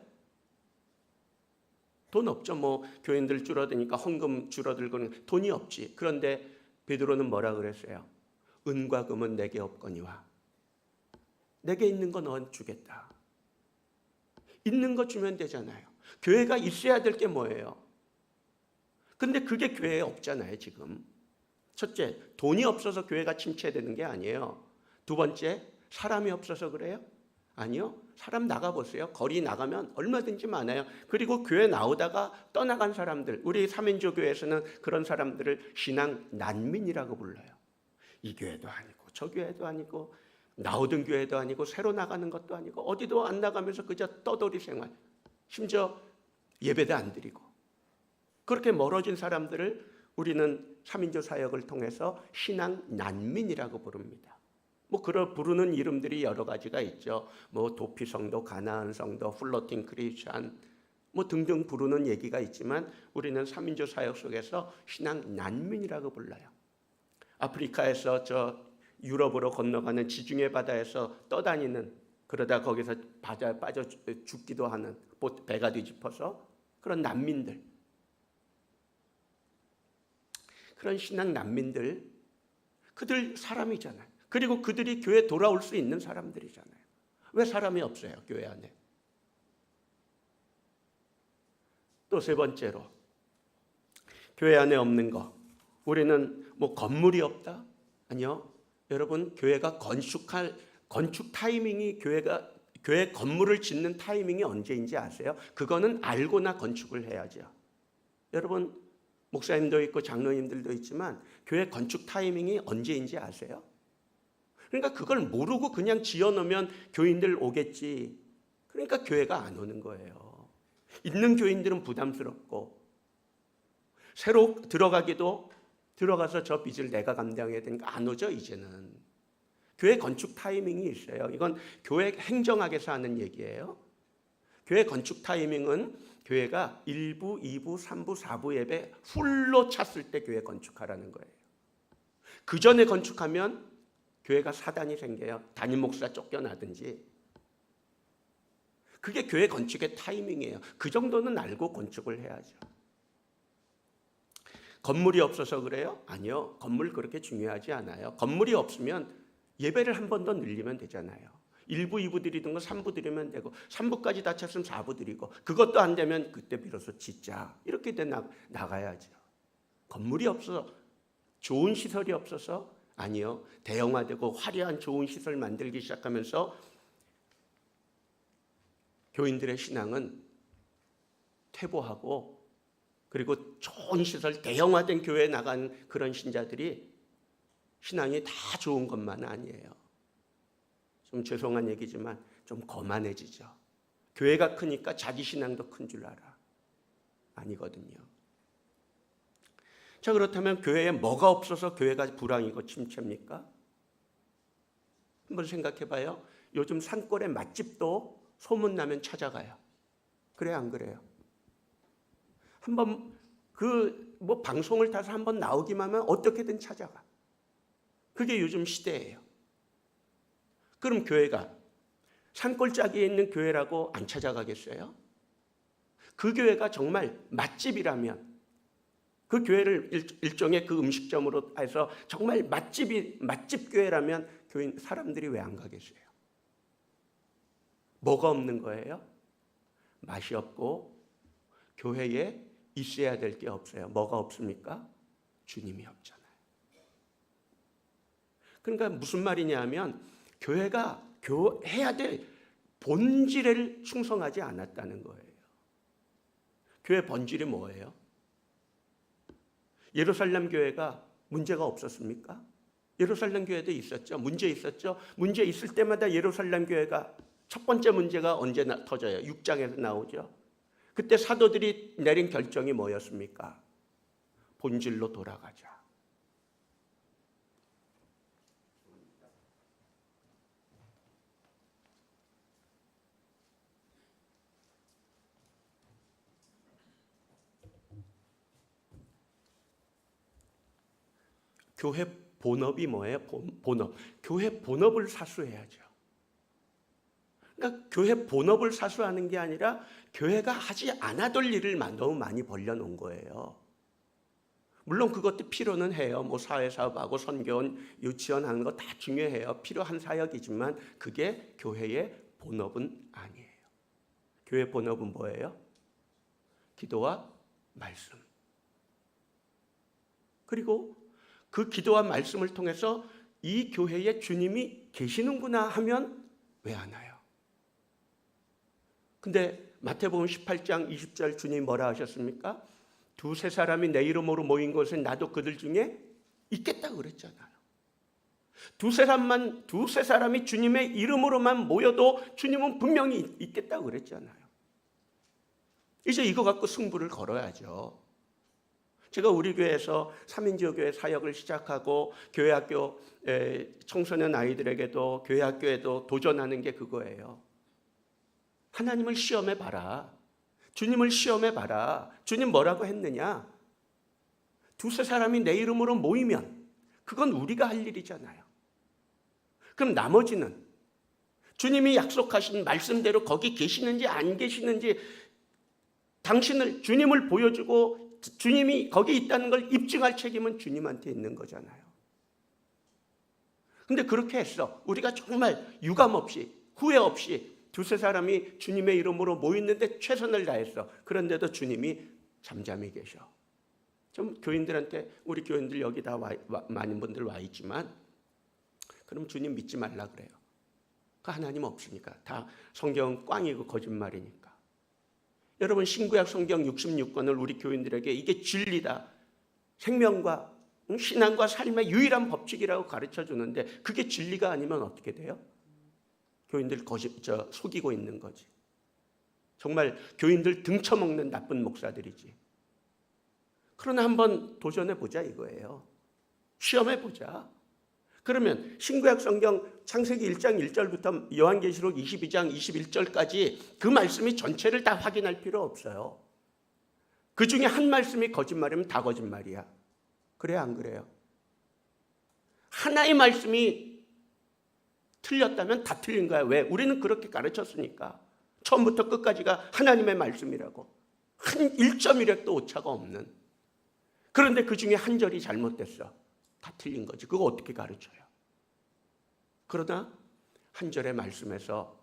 돈 없죠. 뭐 교인들 줄어드니까 헌금 줄어들고는 돈이 없지. 그런데 베드로는 뭐라 그랬어요? 은과 금은 내게 없거니와 내게 있는 거 너한테 주겠다. 있는 거 주면 되잖아요. 교회가 있어야 될 게 뭐예요? 근데 그게 교회에 없잖아요, 지금. 첫째, 돈이 없어서 교회가 침체되는 게 아니에요. 두 번째, 사람이 없어서 그래요? 아니요. 사람 나가보세요. 거리 나가면 얼마든지 많아요. 그리고 교회 나오다가 떠나간 사람들, 우리 삼인조 교회에서는 그런 사람들을 신앙 난민이라고 불러요. 이 교회도 아니고 저 교회도 아니고 나오던 교회도 아니고 새로 나가는 것도 아니고 어디도 안 나가면서 그저 떠돌이 생활, 심지어 예배도 안 드리고 그렇게 멀어진 사람들을 우리는 삼인조 사역을 통해서 신앙 난민이라고 부릅니다. 뭐 그런 부르는 이름들이 여러 가지가 있죠. 뭐 도피 성도, 가나안 성도, 플로팅 크리스찬 뭐 등등 부르는 얘기가 있지만 우리는 삼인조 사역 속에서 신앙 난민이라고 불러요. 아프리카에서 저 유럽으로 건너가는 지중해 바다에서 떠다니는 그러다 거기서 빠져 죽기도 하는 배가 뒤집어서 그런 난민들, 그런 신앙 난민들, 그들 사람이잖아요. 그리고 그들이 교회에 돌아올 수 있는 사람들이잖아요. 왜 사람이 없어요, 교회 안에? 또 세 번째로, 교회 안에 없는 거. 우리는 뭐 건물이 없다? 아니요. 여러분, 교회가 건축 타이밍이 교회 건물을 짓는 타이밍이 언제인지 아세요? 그거는 알고나 건축을 해야죠. 여러분, 목사님도 있고 장로님들도 있지만 교회 건축 타이밍이 언제인지 아세요? 그러니까 그걸 모르고 그냥 지어놓으면 교인들 오겠지. 그러니까 교회가 안 오는 거예요. 있는 교인들은 부담스럽고, 새로 들어가서 저 빚을 내가 감당해야 되니까 안 오죠, 이제는. 교회 건축 타이밍이 있어요. 이건 교회 행정학에서 하는 얘기예요. 교회 건축 타이밍은 교회가 1부, 2부, 3부, 4부 예배 풀로 찼을 때 교회 건축하라는 거예요. 그 전에 건축하면 교회가 사단이 생겨요. 담임 목사 쫓겨나든지. 그게 교회 건축의 타이밍이에요. 그 정도는 알고 건축을 해야죠. 건물이 없어서 그래요? 아니요. 건물 그렇게 중요하지 않아요. 건물이 없으면 예배를 한 번 더 늘리면 되잖아요. 1부, 2부 드리던 거 3부 드리면 되고, 3부까지 다 찼으면 4부 드리고, 그것도 안 되면 그때 비로소 짓자. 이렇게 나가야죠. 건물이 없어서, 좋은 시설이 없어서? 아니요. 대형화되고 화려한 좋은 시설 만들기 시작하면서 교인들의 신앙은 퇴보하고, 그리고 좋은 시설, 대형화된 교회에 나간 그런 신자들이 신앙이 다 좋은 것만은 아니에요. 좀 죄송한 얘기지만 좀 거만해지죠. 교회가 크니까 자기 신앙도 큰 줄 알아. 아니거든요. 자, 그렇다면 교회에 뭐가 없어서 교회가 불황이고 침체입니까? 한번 생각해 봐요. 요즘 산골의 맛집도 소문나면 찾아가요. 그래요, 안 그래요? 한번 방송을 타서 한번 나오기만 하면 어떻게든 찾아가. 그게 요즘 시대예요. 그럼 교회가 산골짜기에 있는 교회라고 안 찾아가겠어요? 그 교회가 정말 맛집이라면, 그 교회를 일종의 그 음식점으로 해서 정말 맛집 교회라면 교인 사람들이 왜 안 가겠어요? 뭐가 없는 거예요? 맛이 없고 교회에 있어야 될 게 없어요. 뭐가 없습니까? 주님이 없잖아요. 그러니까 무슨 말이냐 하면 교회가 해야 될 본질을 충성하지 않았다는 거예요. 교회 본질이 뭐예요? 예루살렘 교회가 문제가 없었습니까? 예루살렘 교회도 있었죠. 문제 있었죠. 문제 있을 때마다 예루살렘 교회가 첫 번째 문제가 언제 터져요? 6장에서 나오죠. 그때 사도들이 내린 결정이 뭐였습니까? 본질로 돌아가자. 교회 본업이 뭐예요? 본업. 교회 본업을 사수해야죠. 그러니까 교회 본업을 사수하는 게 아니라 교회가 하지 않아둘 일을 너무 많이 벌려놓은 거예요. 물론 그것도 필요는 해요. 뭐 사회사업하고 선교원, 유치원 하는 거 다 중요해요. 필요한 사역이지만 그게 교회의 본업은 아니에요. 교회 본업은 뭐예요? 기도와 말씀. 그리고 그 기도와 말씀을 통해서 이 교회에 주님이 계시는구나 하면 왜 안 와요? 근데 마태복음 18장 20절 주님 뭐라 하셨습니까? 두세 사람이 내 이름으로 모인 곳에 나도 그들 중에 있겠다고 그랬잖아요. 두세 사람이 주님의 이름으로만 모여도 주님은 분명히 있겠다고 그랬잖아요. 이제 이거 갖고 승부를 걸어야죠. 제가 우리 교회에서 3인조 교회 사역을 시작하고 교회학교 청소년 아이들에게도 교회학교에도 도전하는 게 그거예요. 하나님을 시험해 봐라. 주님을 시험해 봐라. 주님 뭐라고 했느냐? 두세 사람이 내 이름으로 모이면 그건 우리가 할 일이잖아요. 그럼 나머지는 주님이 약속하신 말씀대로 거기 계시는지 안 계시는지 주님을 보여주고 주님이 거기 있다는 걸 입증할 책임은 주님한테 있는 거잖아요. 근데 그렇게 했어. 우리가 정말 유감없이 후회 없이 두세 사람이 주님의 이름으로 모였는데 최선을 다했어. 그런데도 주님이 잠잠히 계셔. 좀 교인들한테, 우리 교인들 여기 다 많은 분들 와 있지만, 그럼 주님 믿지 말라 그래요. 그 하나님 없으니까. 다 성경은 꽝이고 거짓말이니까. 여러분, 신구약 성경 66권을 우리 교인들에게 이게 진리다, 생명과 신앙과 삶의 유일한 법칙이라고 가르쳐 주는데, 그게 진리가 아니면 어떻게 돼요? 교인들 속이고 있는 거지. 정말 교인들 등쳐먹는 나쁜 목사들이지. 그러나 한번 도전해보자 이거예요. 시험해보자. 그러면 신구약 성경 창세기 1장 1절부터 요한계시록 22장 21절까지 그 말씀이 전체를 다 확인할 필요 없어요. 그 중에 한 말씀이 거짓말이면 다 거짓말이야. 그래요, 안 그래요? 하나의 말씀이 틀렸다면 다 틀린 거야. 왜? 우리는 그렇게 가르쳤으니까. 처음부터 끝까지가 하나님의 말씀이라고. 한 1.1획도 오차가 없는. 그런데 그 중에 한 절이 잘못됐어. 다 틀린 거지. 그거 어떻게 가르쳐요? 그러나 한 절의 말씀에서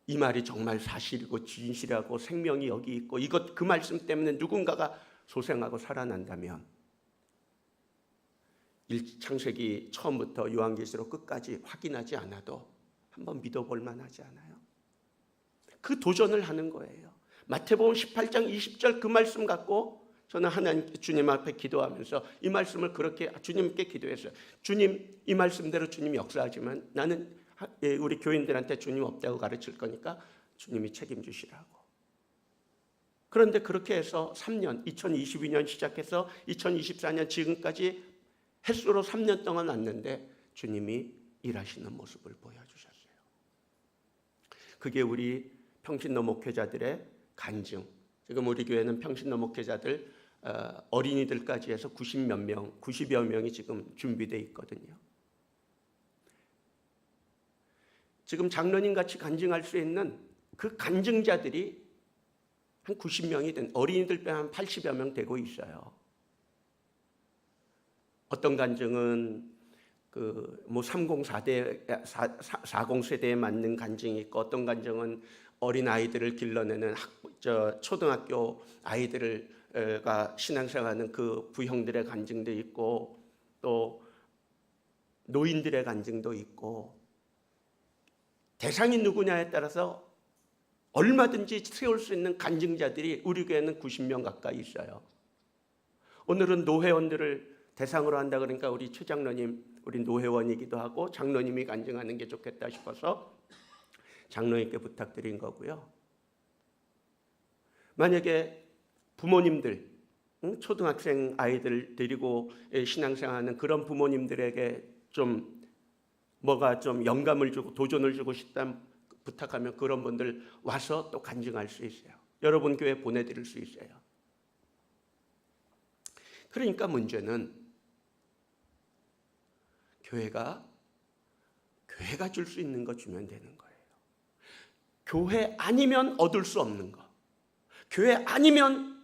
이 말이 정말 사실이고 진실하고 생명이 여기 있고 그 말씀 때문에 누군가가 소생하고 살아난다면 창세기 처음부터 요한계시록 끝까지 확인하지 않아도 한번 믿어볼 만하지 않아요? 그 도전을 하는 거예요. 마태복음 18장 20절 그 말씀 갖고 저는 하나님 주님 앞에 기도하면서 이 말씀을 그렇게 주님께 기도했어요. 주님, 이 말씀대로 주님이 역사하지만 나는 우리 교인들한테 주님 없다고 가르칠 거니까 주님이 책임지시라고. 그런데 그렇게 해서 3년, 2022년 시작해서 2024년 지금까지 햇수로 3년 동안 왔는데 주님이 일하시는 모습을 보여주셨어요. 그게 우리 평신도 목회자들의 간증. 지금 우리 교회는 평신도 목회자들 어린이들까지 해서 90여 명이 지금 준비되어 있거든요. 지금 장로님 같이 간증할 수 있는 그 간증자들이 한 90명이 된, 어린이들 빼면 한 80여 명 되고 있어요. 어떤 간증은 뭐 40세대에 맞는 간증이 있고, 어떤 간증은 어린 아이들을 길러내는 초등학교 아이들과 신앙생활하는 그 부형들의 간증도 있고, 또 노인들의 간증도 있고, 대상이 누구냐에 따라서 얼마든지 세울 수 있는 간증자들이 우리 교회는 90명 가까이 있어요. 오늘은 노회원들을 대상으로 한다 그러니까 우리 최 장로님, 우리 노회원이기도 하고 장로님이 간증하는 게 좋겠다 싶어서 장로님께 부탁드린 거고요. 만약에 부모님들, 초등학생 아이들 데리고 신앙생활하는 그런 부모님들에게 좀 뭐가 좀 영감을 주고 도전을 주고 싶다 부탁하면 그런 분들 와서 또 간증할 수 있어요. 여러분 교회 보내드릴 수 있어요. 그러니까 문제는 교회가 줄 수 있는 거 주면 되는 거예요. 교회 아니면 얻을 수 없는 거, 교회 아니면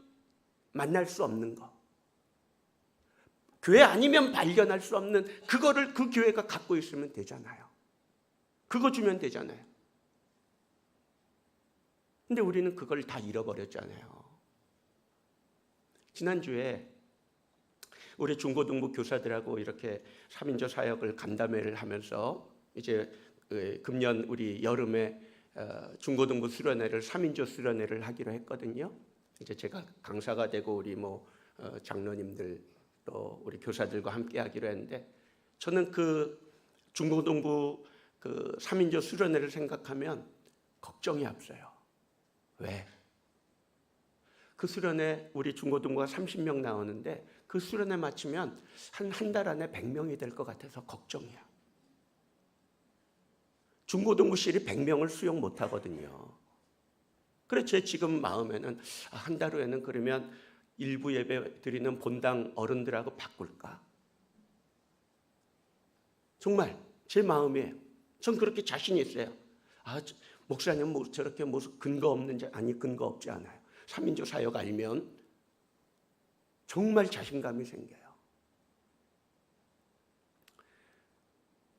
만날 수 없는 거, 교회 아니면 발견할 수 없는 그거를 그 교회가 갖고 있으면 되잖아요. 그거 주면 되잖아요. 근데 우리는 그걸 다 잃어버렸잖아요. 지난주에 우리 중고등부 교사들하고 이렇게 3인조 사역을 간담회를 하면서 이제 금년 우리 여름에 중고등부 수련회를 3인조 수련회를 하기로 했거든요. 이제 제가 강사가 되고 우리 장로님들 또 우리 교사들과 함께 하기로 했는데, 저는 그 중고등부 그 3인조 수련회를 생각하면 걱정이 앞서요. 왜? 그 수련회 우리 중고등부가 30명 나오는데 그 수련회 마치면 한 달 안에 100명이 될 것 같아서 걱정이야. 중고등부실이 100명을 수용 못 하거든요. 그래서 제 지금 마음에는 한 달 후에는 그러면 일부 예배 드리는 본당 어른들하고 바꿀까? 정말 제 마음이에요. 전 그렇게 자신이 있어요. 목사님 저렇게 근거 없는지, 아니 근거 없지 않아요. 3인조 사역 알면 정말 자신감이 생겨요.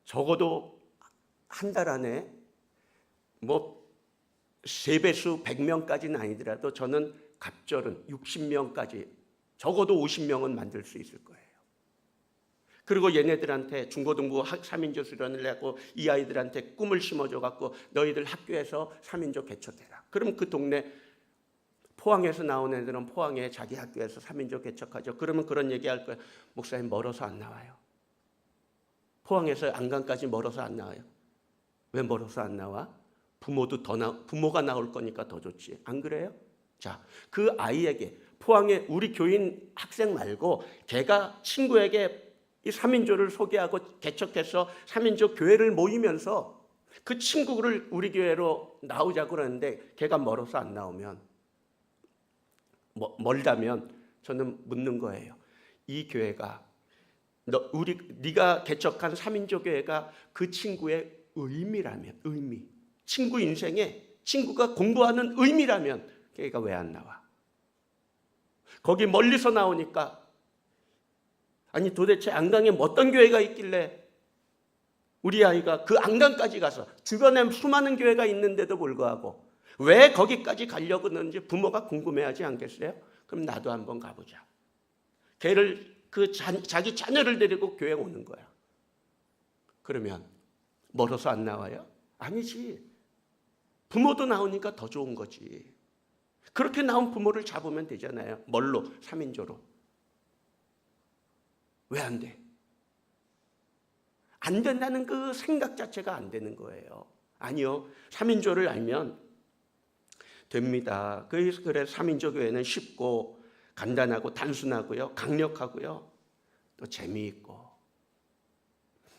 적어도 한 달 안에 뭐 3배수 100명까지는 아니더라도 저는 갑절은 60명까지, 적어도 50명은 만들 수 있을 거예요. 그리고 얘네들한테 중고등부 3인조 수련을 하고 이 아이들한테 꿈을 심어줘 갖고 너희들 학교에서 3인조 개척해라. 그럼 그 동네 포항에서 나온 애들은 포항에 자기 학교에서 3인조 개척하죠. 그러면 그런 얘기할 거예요. 목사님 멀어서 안 나와요. 포항에서 안강까지 멀어서 안 나와요. 왜 멀어서 안 나와? 부모가 나올 거니까 더 좋지. 안 그래요? 자, 그 아이에게 포항에 우리 교인 학생 말고 걔가 친구에게 이 3인조를 소개하고 개척해서 3인조 교회를 모이면서 그 친구를 우리 교회로 나오자고 그러는데 걔가 멀어서 안 나오면, 멀다면 저는 묻는 거예요. 이 교회가 네가 개척한 3인조 교회가 그 친구의 의미라면, 친구 인생에 친구가 공부하는 의미라면 걔가 왜 안 나와? 거기 멀리서 나오니까, 아니 도대체 안강에 어떤 교회가 있길래 우리 아이가 그 안강까지 가서, 주변에 수많은 교회가 있는데도 불구하고 왜 거기까지 가려고 하는지 부모가 궁금해하지 않겠어요? 그럼 나도 한번 가보자. 걔를 자기 자녀를 데리고 교회 오는 거야. 그러면 멀어서 안 나와요? 아니지. 부모도 나오니까 더 좋은 거지. 그렇게 나온 부모를 잡으면 되잖아요. 뭘로? 3인조로. 왜 안 돼? 안 된다는 그 생각 자체가 안 되는 거예요. 아니요. 3인조를 알면 됩니다. 그래서 3인조 교회는 쉽고 간단하고 단순하고요. 강력하고요. 또 재미있고.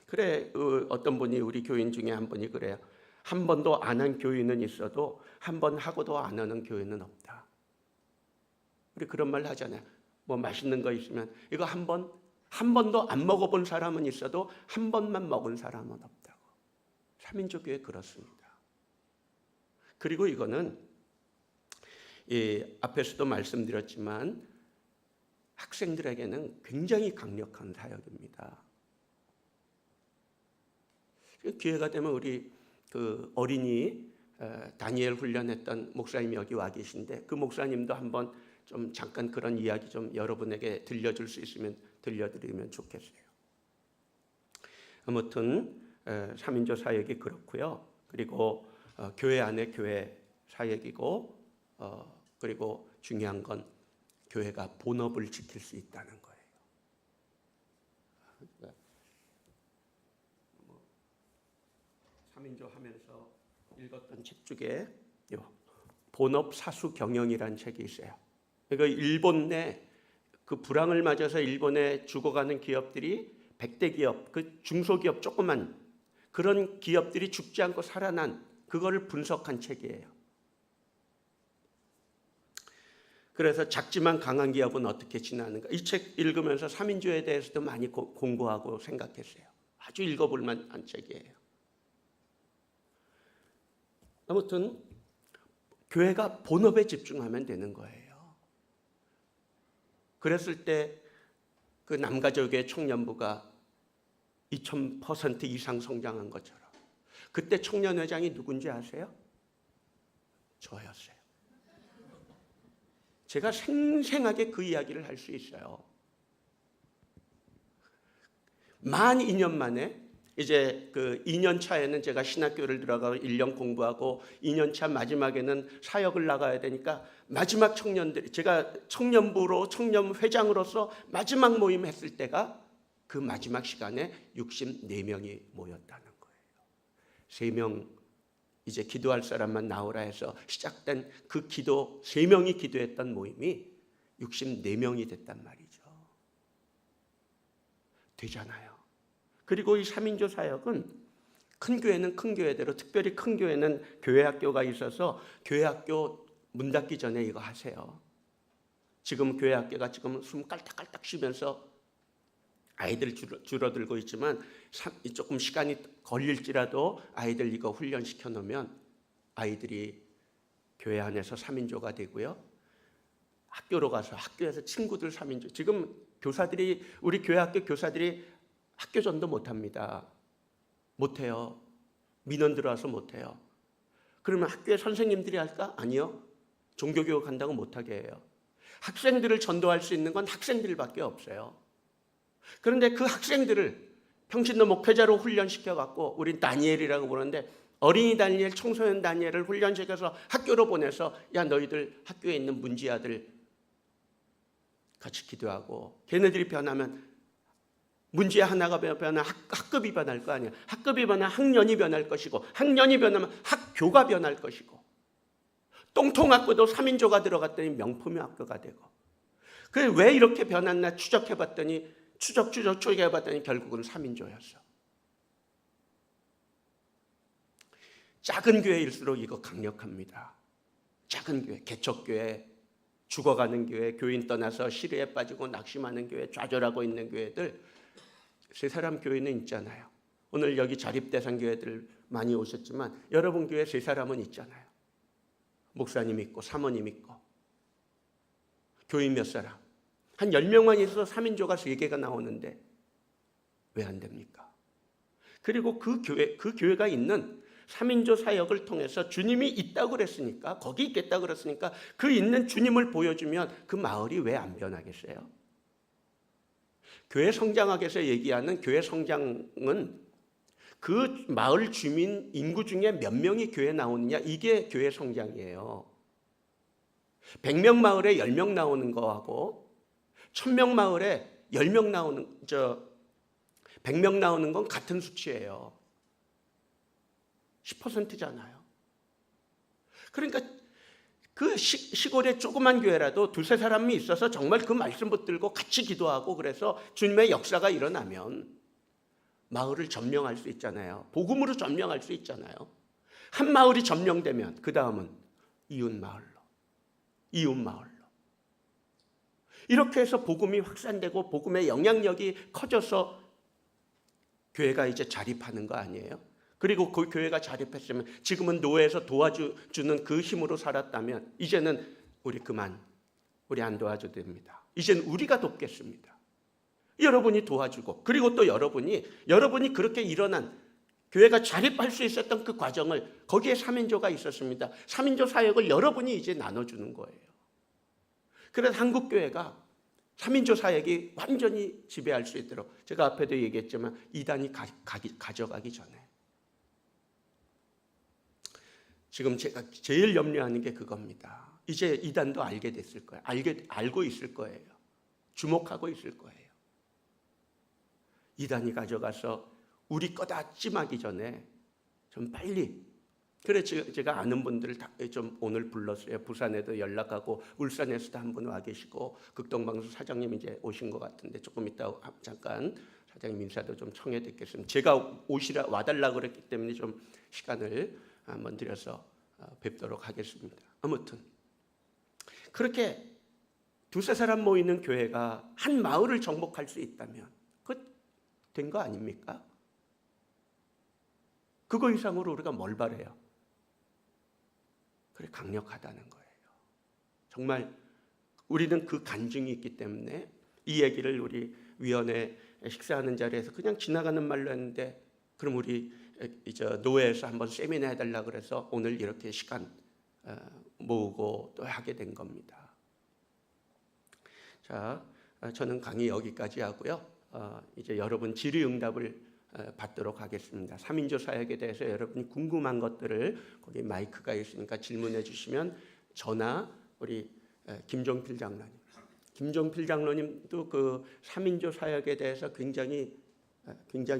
그래, 어떤 분이, 우리 교인 중에 한 분이 그래요. 한 번도 안 한 교인은 있어도 한 번 하고도 안 하는 교인은 없다. 우리 그런 말 하잖아요. 뭐 맛있는 거 있으면 이거 한 번도 안 먹어본 사람은 있어도 한 번만 먹은 사람은 없다고. 3인조 교회 그렇습니다. 그리고 이거는 앞에서도 말씀드렸지만 학생들에게는 굉장히 강력한 사역입니다. 기회가 되면 우리 그 어린이 다니엘 훈련했던 목사님이 여기 와 계신데, 그 목사님도 한번 좀 잠깐 그런 이야기 좀 여러분에게 들려줄 수 있으면 들려드리면 좋겠어요. 아무튼 3인조 사역이 그렇고요. 그리고 교회 안에 교회 사역이고, 그리고 중요한 건 교회가 본업을 지킬 수 있다는 거예요. 3인조 하면서 읽었던 책 중에 본업 사수 경영이라는 책이 있어요. 그러니까 일본 내 그 불황을 맞아서 일본에 죽어가는 기업들이 100대 기업, 그 중소기업 조그만 그런 기업들이 죽지 않고 살아난 그거를 분석한 책이에요. 그래서 작지만 강한 기업은 어떻게 지나는가, 이 책 읽으면서 3인조에 대해서도 많이 공부하고 생각했어요. 아주 읽어볼 만한 책이에요. 아무튼 교회가 본업에 집중하면 되는 거예요. 그랬을 때 그 남가족의 청년부가 2000% 이상 성장한 것처럼, 그때 청년회장이 누군지 아세요? 저였어요. 제가 생생하게 그 이야기를 할 수 있어요. 만 2년 만에, 이제 그 2년 차에는 제가 신학교를 들어가고 1년 공부하고 2년 차 마지막에는 사역을 나가야 되니까 마지막 청년들이, 제가 청년부로 청년회장으로서 마지막 모임 했을 때가 그 마지막 시간에 64명이 모였다는 거예요. 3명 이제 기도할 사람만 나오라 해서 시작된 그 기도, 3명이 기도했던 모임이 64명이 됐단 말이죠. 되잖아요. 그리고 이 3인조 사역은 큰 교회는 큰 교회대로, 특별히 큰 교회는 교회학교가 있어서 교회학교 문 닫기 전에 이거 하세요. 지금 교회학교가 지금 숨 깔딱깔딱 쉬면서 아이들 줄어들고 있지만 조금 시간이 걸릴지라도 아이들 이거 훈련시켜 놓으면 아이들이 교회 안에서 3인조가 되고요. 학교로 가서 학교에서 친구들 3인조. 지금 교사들이, 우리 교회학교 교사들이 학교전도 못합니다. 못해요. 민원 들어와서 못해요. 그러면 학교에 선생님들이 할까? 아니요. 종교교육 한다고 못하게 해요. 학생들을 전도할 수 있는 건 학생들밖에 없어요. 그런데 그 학생들을 평신도 목회자로 훈련시켜갖고 우린 다니엘이라고 부르는데 어린이 다니엘, 청소년 다니엘을 훈련시켜서 학교로 보내서 야 너희들 학교에 있는 문지아들 같이 기도하고 걔네들이 변하면 문지아 하나가 변하면 학급이 변할 거 아니야. 학급이 변하면 학년이 변할 것이고 학년이 변하면 학교가 변할 것이고 똥통학교도 3인조가 들어갔더니 명품의 학교가 되고 그래 왜 이렇게 변했나 추적해봤더니 추적해봤더니 결국은 3인조였어. 작은 교회일수록 이거 강력합니다. 작은 교회, 개척교회, 죽어가는 교회, 교인 떠나서 시리에 빠지고 낙심하는 교회, 좌절하고 있는 교회들 세 사람 교회는 있잖아요. 오늘 여기 자립대상 교회들 많이 오셨지만 여러분 교회 세 사람은 있잖아요. 목사님 있고 사모님 있고 교인 몇 사람 한 10명만 있어서 3인조가 3개가 나오는데 왜 안 됩니까? 그리고 그 교회가 있는 3인조 사역을 통해서 주님이 있다고 그랬으니까 거기 있겠다고 그랬으니까 그 있는 주님을 보여주면 그 마을이 왜 안 변하겠어요? 교회 성장학에서 얘기하는 교회 성장은 그 마을 주민 인구 중에 몇 명이 교회 나오느냐 이게 교회 성장이에요. 100명 마을에 10명 나오는 거하고 1000명 마을에 10명 나오는 100명 나오는 건 같은 수치예요. 10%잖아요. 그러니까 그 시골의 조그만 교회라도 두세 사람이 있어서 정말 그 말씀 붙들고 같이 기도하고 그래서 주님의 역사가 일어나면 마을을 점령할 수 있잖아요. 복음으로 점령할 수 있잖아요. 한 마을이 점령되면 그 다음은 이웃 마을로 이렇게 해서 복음이 확산되고 복음의 영향력이 커져서 교회가 이제 자립하는 거 아니에요? 그리고 그 교회가 자립했으면 지금은 노예에서 도와주는 그 힘으로 살았다면 이제는 우리 안 도와줘도 됩니다. 이제는 우리가 돕겠습니다. 여러분이 도와주고 그리고 또 여러분이 그렇게 일어난 교회가 자립할 수 있었던 그 과정을 거기에 3인조가 있었습니다. 3인조 사역을 여러분이 이제 나눠주는 거예요. 그래서 한국교회가 3인조 사역이 완전히 지배할 수 있도록 제가 앞에도 얘기했지만 이단이 가져가기 전에 지금 제가 제일 염려하는 게 그겁니다. 이제 이단도 알게 됐을 거예요. 알고 있을 거예요. 주목하고 있을 거예요. 이단이 가져가서 우리 거다 찜하기 전에 좀 빨리 그래서 제가 아는 분들을 좀 오늘 불렀어요. 부산에도 연락하고 울산에서도 한 분 와 계시고 극동방송 사장님 이제 오신 것 같은데 조금 이따 잠깐 사장님 인사도 좀 청해 듣겠습니다. 제가 와달라고 그랬기 때문에 좀 시간을 한번 드려서 뵙도록 하겠습니다. 아무튼 그렇게 두세 사람 모이는 교회가 한 마을을 정복할 수 있다면 그것 된 거 아닙니까? 그거 이상으로 우리가 뭘 바래요? 그래 강력하다는 거예요. 정말 우리는 그 간증이 있기 때문에 이 얘기를 우리 위원회 식사하는 자리에서 그냥 지나가는 말로 했는데 그럼 우리 이제 노회에서 한번 세미나 해달라 그래서 오늘 이렇게 시간 모으고 또 하게 된 겁니다. 자, 저는 강의 여기까지 하고요. 이제 여러분 질의응답을 받도록 하겠습니다. 3인조 사역에 대해서 여러분이 궁금한 것들을 거기 마이크가 있으니까 질문해 주시면 저나 우리 김종필 장로님도 그 3인조 사역에 대해서 굉장히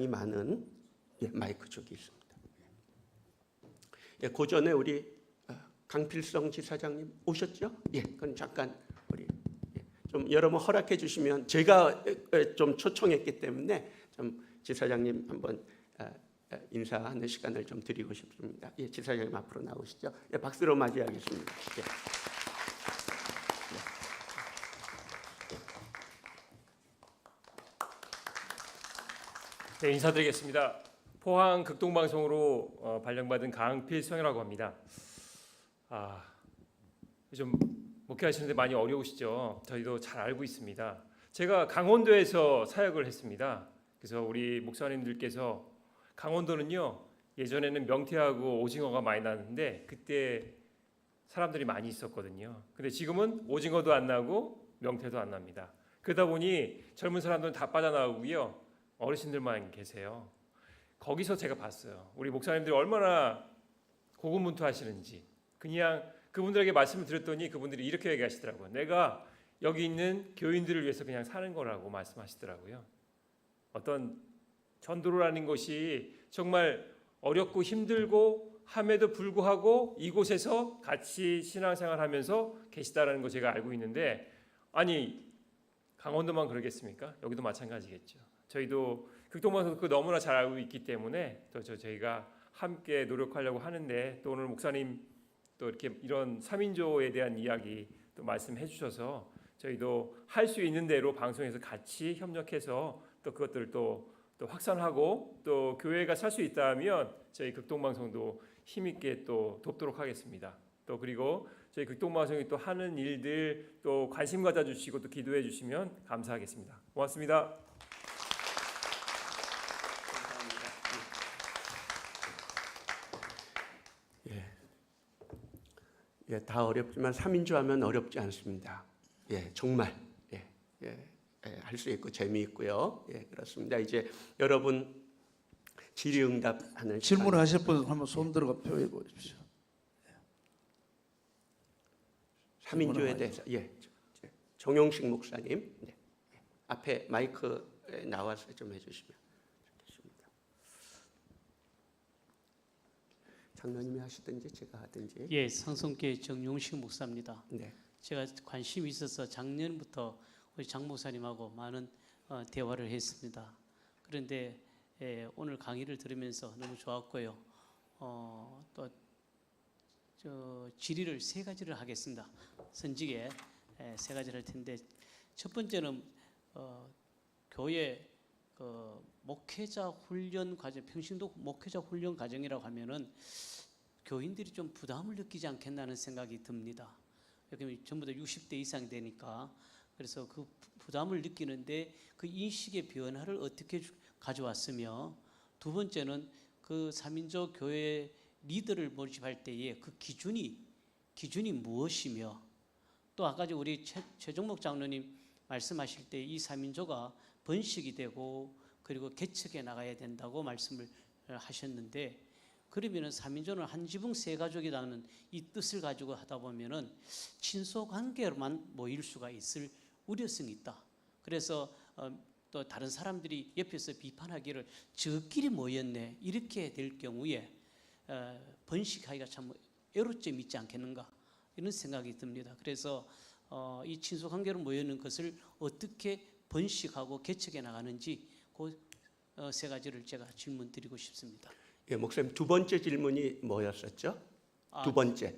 많은 마이크 쪽이 있습니다. 그 전에 우리 강필성 지사장님 오셨죠? 그건 잠깐 우리 좀 여러분 허락해 주시면 제가 좀 초청했기 때문에 좀 지사장님 한번 인사하는 시간을 좀 드리고 싶습니다. 지사장님 앞으로 나오시죠. 박수로 맞이하겠습니다. 네, 인사드리겠습니다. 포항 극동방송으로 발령받은 강필성이라고 합니다. 좀 목회하시는데 많이 어려우시죠? 저희도 잘 알고 있습니다. 제가 강원도에서 사역을 했습니다. 그래서 우리 목사님들께서 강원도는요 예전에는 명태하고 오징어가 많이 나는데 그때 사람들이 많이 있었거든요. 근데 지금은 오징어도 안 나고 명태도 안 납니다. 그러다 보니 젊은 사람들은 다 빠져나오고요. 어르신들만 계세요. 거기서 제가 봤어요. 우리 목사님들이 얼마나 고군분투하시는지. 그냥 그분들에게 말씀을 드렸더니 그분들이 이렇게 얘기하시더라고요. 내가 여기 있는 교인들을 위해서 그냥 사는 거라고 말씀하시더라고요. 어떤 전도라는 것이 정말 어렵고 힘들고 함에도 불구하고 이곳에서 같이 신앙생활하면서 계시다라는 거 제가 알고 있는데, 아니 강원도만 그러겠습니까? 여기도 마찬가지겠죠. 저희도 극동방송 그 너무나 잘 알고 있기 때문에 또 저희가 함께 노력하려고 하는데, 또 오늘 목사님 또 이렇게 이런 3인조에 대한 이야기 또 말씀해 주셔서 저희도 할 수 있는 대로 방송에서 같이 협력해서 또 그것들을 또 확산하고, 또 교회가 살 수 있다면 저희 극동방송도 힘있게 또 돕도록 하겠습니다. 또 그리고 저희 극동방송이 또 하는 일들 또 관심 가져주시고 또 기도해 주시면 감사하겠습니다. 고맙습니다. 예, 다 어렵지만 3인조 하면 어렵지 않습니다. 예, 정말 할 수 있고 재미있고요. 예, 그렇습니다. 이제 여러분 질의응답하는 질문하실 분 한번 손 들어가 표해 보십시오. 3인조에 대해서 정용식 목사님 앞에 마이크에 나와서 좀 해주시면 좋겠습니다. 장로님이 하시든지 제가 하든지. 예, 상성교회 정용식 목사입니다. 네. 제가 관심이 있어서 작년부터 우리 장 목사님하고 많은 대화를 했습니다. 그런데 오늘 강의를 들으면서 너무 좋았고요. 또 질의를 3가지를 하겠습니다. 선직에 3가지를 할 텐데, 첫 번째는 교회 목회자 훈련 과정, 평신도 목회자 훈련 과정이라고 하면은 교인들이 좀 부담을 느끼지 않겠나는 생각이 듭니다. 여기 전부 다 60대 이상 되니까. 그래서 그 부담을 느끼는데 그 인식의 변화를 어떻게 가져왔으며, 두 번째는 그 3인조 교회 리더를 모집할 때에 그 기준이 무엇이며, 또 아까 우리 최종목 장로님 말씀하실 때 이 3인조가 번식이 되고 그리고 개척해 나가야 된다고 말씀을 하셨는데, 그러면은 3인조는 한 지붕 세 가족이라는 이 뜻을 가지고 하다 보면은 친소 관계로만 모일 수가 있을 우려성이 있다. 그래서 또 다른 사람들이 옆에서 비판하기를 저끼리 모였네 이렇게 될 경우에 번식하기가 참 애로점이 있지 않겠는가, 이런 생각이 듭니다. 그래서 이 친소 관계로 모이는 것을 어떻게 번식하고 개척해 나가는지 그 3가지를 제가 질문 드리고 싶습니다. 예, 목사님 두 번째 질문이 뭐였었죠? 두 번째.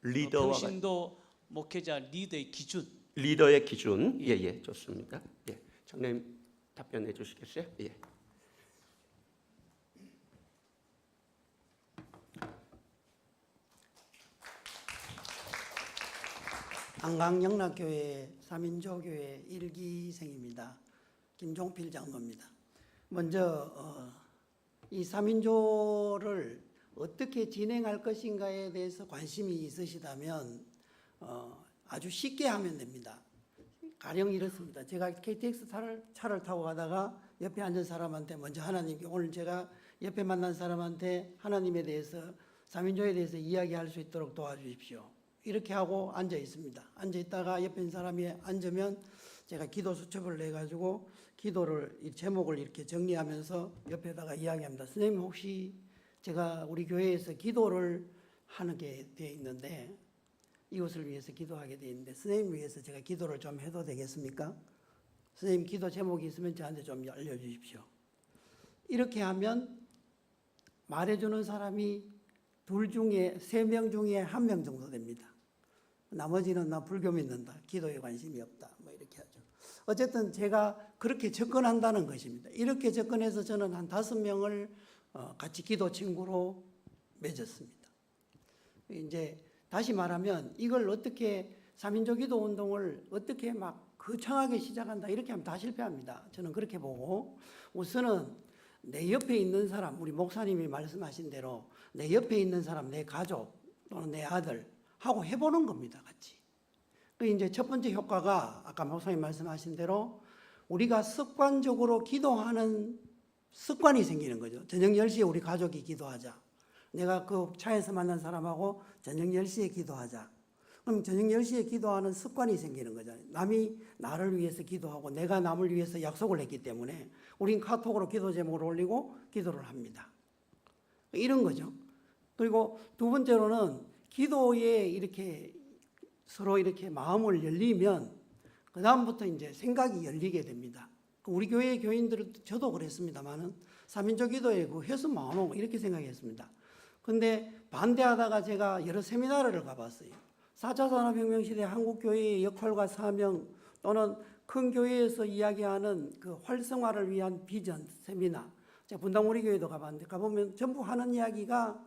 리더와 평신도 목회자 리더의 기준. 리더의 기준. 예, 좋습니다. 예, 장로님 답변해 주시겠어요? 예. 한강영락교회 3인조교회 1기생입니다. 김종필 장로입니다. 먼저 이 3인조를 어떻게 진행할 것인가에 대해서 관심이 있으시다면 아주 쉽게 하면 됩니다. 가령 이렇습니다. 제가 KTX 차를 타고 가다가 옆에 앉은 사람한테 먼저 하나님께, 오늘 제가 옆에 만난 사람한테 하나님에 대해서 3인조에 대해서 이야기할 수 있도록 도와주십시오. 이렇게 하고 앉아 있습니다. 앉아 있다가 옆에 있는 사람이 앉으면 제가 기도 수첩을 내가지고 기도를 이 제목을 이렇게 정리하면서 옆에다가 이야기합니다. 선생님, 혹시 제가 우리 교회에서 기도를 하게 되어 있는데, 이것을 위해서 기도하게 되어 있는데 선생님 위해서 제가 기도를 좀 해도 되겠습니까? 선생님 기도 제목이 있으면 저한테 좀 알려주십시오. 이렇게 하면 말해주는 사람이 3명 중에 1명 정도 됩니다. 나머지는 나 불교 믿는다, 기도에 관심이 없다, 뭐 이렇게 하죠. 어쨌든 제가 그렇게 접근한다는 것입니다. 이렇게 접근해서 저는 한 5명을 같이 기도 친구로 맺었습니다. 이제 다시 말하면 이걸 어떻게 3인조 기도 운동을 어떻게 막 거창하게 시작한다 이렇게 하면 다 실패합니다. 저는 그렇게 보고, 우선은 내 옆에 있는 사람, 우리 목사님이 말씀하신 대로 내 옆에 있는 사람, 내 가족 또는 내 아들하고 해보는 겁니다, 같이. 그 이제 첫 번째 효과가 아까 목사님 말씀하신 대로 우리가 습관적으로 기도하는 습관이 생기는 거죠. 저녁 10시에 우리 가족이 기도하자. 내가 그 차에서 만난 사람하고 저녁 10시에 기도하자. 그럼 저녁 10시에 기도하는 습관이 생기는 거죠. 남이 나를 위해서 기도하고 내가 남을 위해서 약속을 했기 때문에 우린 카톡으로 기도 제목을 올리고 기도를 합니다. 이런 거죠. 그리고 두 번째로는 기도에 이렇게 서로 이렇게 마음을 열리면 그 다음부터 이제 생각이 열리게 됩니다. 우리 교회 교인들은 저도 그랬습니다만은 3인조 기도에 그 회수 많어 이렇게 생각했습니다. 근데 반대하다가 제가 여러 세미나를 가봤어요. 4차 산업혁명 시대 한국 교회의 역할과 사명 또는 큰 교회에서 이야기하는 그 활성화를 위한 비전 세미나, 제가 분당 우리 교회도 가봤는데 가보면 전부 하는 이야기가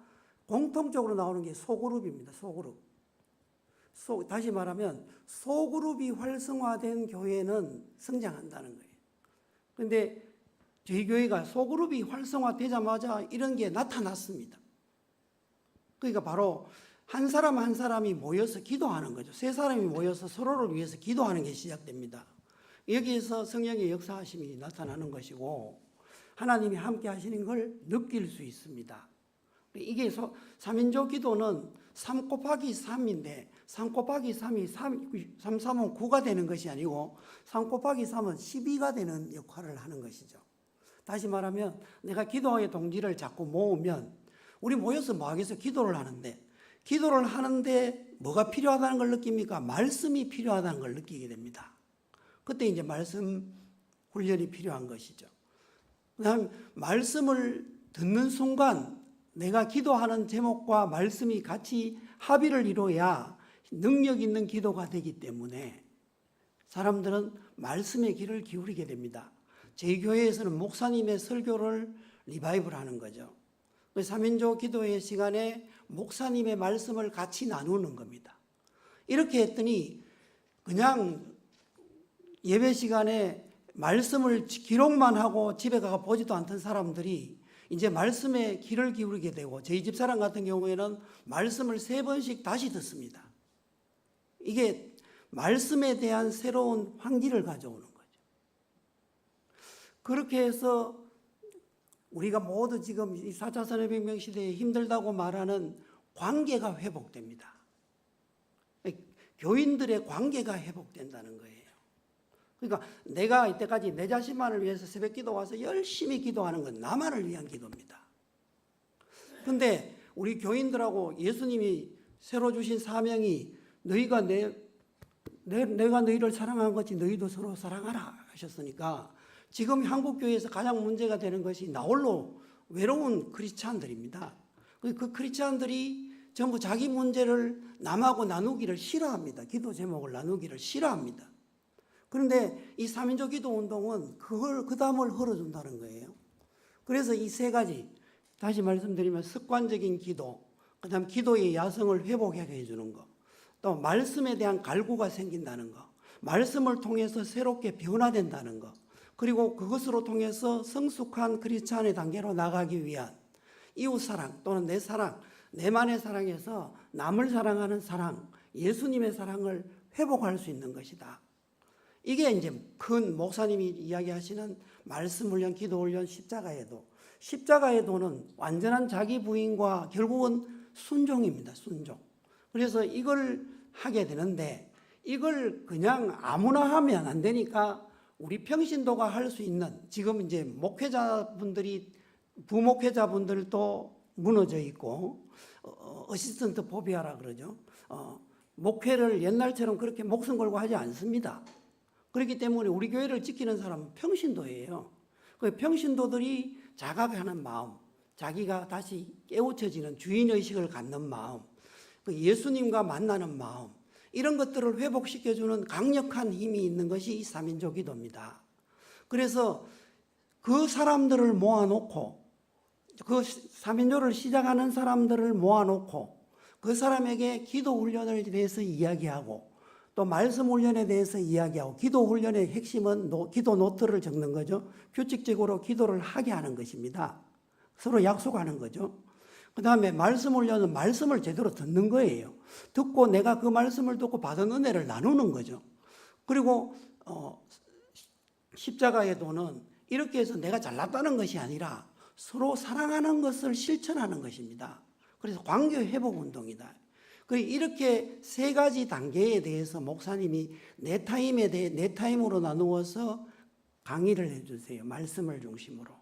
공통적으로 나오는 게 소그룹입니다. 소그룹. 다시 말하면 소그룹이 활성화된 교회는 성장한다는 거예요. 그런데 저희 교회가 소그룹이 활성화되자마자 이런 게 나타났습니다. 그러니까 바로 한 사람 한 사람이 모여서 기도하는 거죠. 세 사람이 모여서 서로를 위해서 기도하는 게 시작됩니다. 여기에서 성령의 역사하심이 나타나는 것이고 하나님이 함께 하시는 걸 느낄 수 있습니다. 이게 3인조 기도는 3 곱하기 3인데 3 곱하기 3이 3, 3은 9가 되는 것이 아니고 3 곱하기 3은 12가 되는 역할을 하는 것이죠. 다시 말하면 내가 기도의 동지를 자꾸 모으면 우리 모여서 뭐 하겠어? 기도를 하는데 뭐가 필요하다는 걸 느낍니까? 말씀이 필요하다는 걸 느끼게 됩니다. 그때 이제 말씀 훈련이 필요한 것이죠. 그다음 말씀을 듣는 순간 내가 기도하는 제목과 말씀이 같이 합의를 이루어야 능력 있는 기도가 되기 때문에 사람들은 말씀의 귀를 기울이게 됩니다. 저희 교회에서는 목사님의 설교를 리바이벌 하는 거죠. 3인조 기도의 시간에 목사님의 말씀을 같이 나누는 겁니다. 이렇게 했더니 그냥 예배 시간에 말씀을 기록만 하고 집에 가서 보지도 않던 사람들이 이제 말씀에 귀를 기울이게 되고 저희 집사람 같은 경우에는 말씀을 3번씩 다시 듣습니다. 이게 말씀에 대한 새로운 환기를 가져오는 거죠. 그렇게 해서 우리가 모두 지금 이 4차 산업혁명 시대에 힘들다고 말하는 관계가 회복됩니다. 교인들의 관계가 회복된다는 거예요. 그러니까 내가 이때까지 내 자신만을 위해서 새벽 기도 와서 열심히 기도하는 건 나만을 위한 기도입니다. 그런데 우리 교인들하고 예수님이 새로 주신 사명이 너희가 내가 너희를 사랑한 것이 너희도 서로 사랑하라 하셨으니까 지금 한국교회에서 가장 문제가 되는 것이 나홀로 외로운 크리스찬들입니다. 그 크리스찬들이 전부 자기 문제를 남하고 나누기를 싫어합니다. 기도 제목을 나누기를 싫어합니다. 그런데 이 3인조 기도 운동은 그 담을 흘러준다는 거예요. 그래서 이 3가지, 다시 말씀드리면 습관적인 기도, 그 다음 기도의 야성을 회복하게 해주는 거, 또 말씀에 대한 갈구가 생긴다는 거, 말씀을 통해서 새롭게 변화된다는 거, 그리고 그것으로 통해서 성숙한 크리스찬의 단계로 나가기 위한 이웃사랑 또는 내 사랑, 내만의 사랑에서 남을 사랑하는 사랑, 예수님의 사랑을 회복할 수 있는 것이다. 이게 이제 큰 목사님이 이야기하시는 말씀 훈련, 기도 훈련, 십자가의 도. 십자가의 도는 완전한 자기 부인과 결국은 순종입니다. 순종. 그래서 이걸 하게 되는데 이걸 그냥 아무나 하면 안 되니까 우리 평신도가 할 수 있는, 지금 이제 목회자분들이, 부목회자분들도 무너져 있고 어시스턴트 포비아라 그러죠. 목회를 옛날처럼 그렇게 목숨 걸고 하지 않습니다. 그렇기 때문에 우리 교회를 지키는 사람은 평신도예요. 그 평신도들이 자각하는 마음, 자기가 다시 깨우쳐지는 주인의식을 갖는 마음, 그 예수님과 만나는 마음, 이런 것들을 회복시켜주는 강력한 힘이 있는 것이 이 3인조 기도입니다. 그래서 그 사람들을 모아놓고, 그 3인조를 시작하는 사람들을 모아놓고 그 사람에게 기도 훈련을 대해서 이야기하고 또 또 말씀 훈련에 대해서 이야기하고 기도 훈련의 핵심은 기도 노트를 적는 거죠. 규칙적으로 기도를 하게 하는 것입니다. 서로 약속하는 거죠. 그 다음에 말씀 훈련은 말씀을 제대로 듣는 거예요. 듣고 내가 그 말씀을 듣고 받은 은혜를 나누는 거죠. 그리고 십자가의 도는 이렇게 해서 내가 잘났다는 것이 아니라 서로 사랑하는 것을 실천하는 것입니다. 그래서 관계 회복 운동이다. 이렇게 세 가지 단계에 대해서 목사님이 내 타임으로 나누어서 강의를 해주세요. 말씀을 중심으로.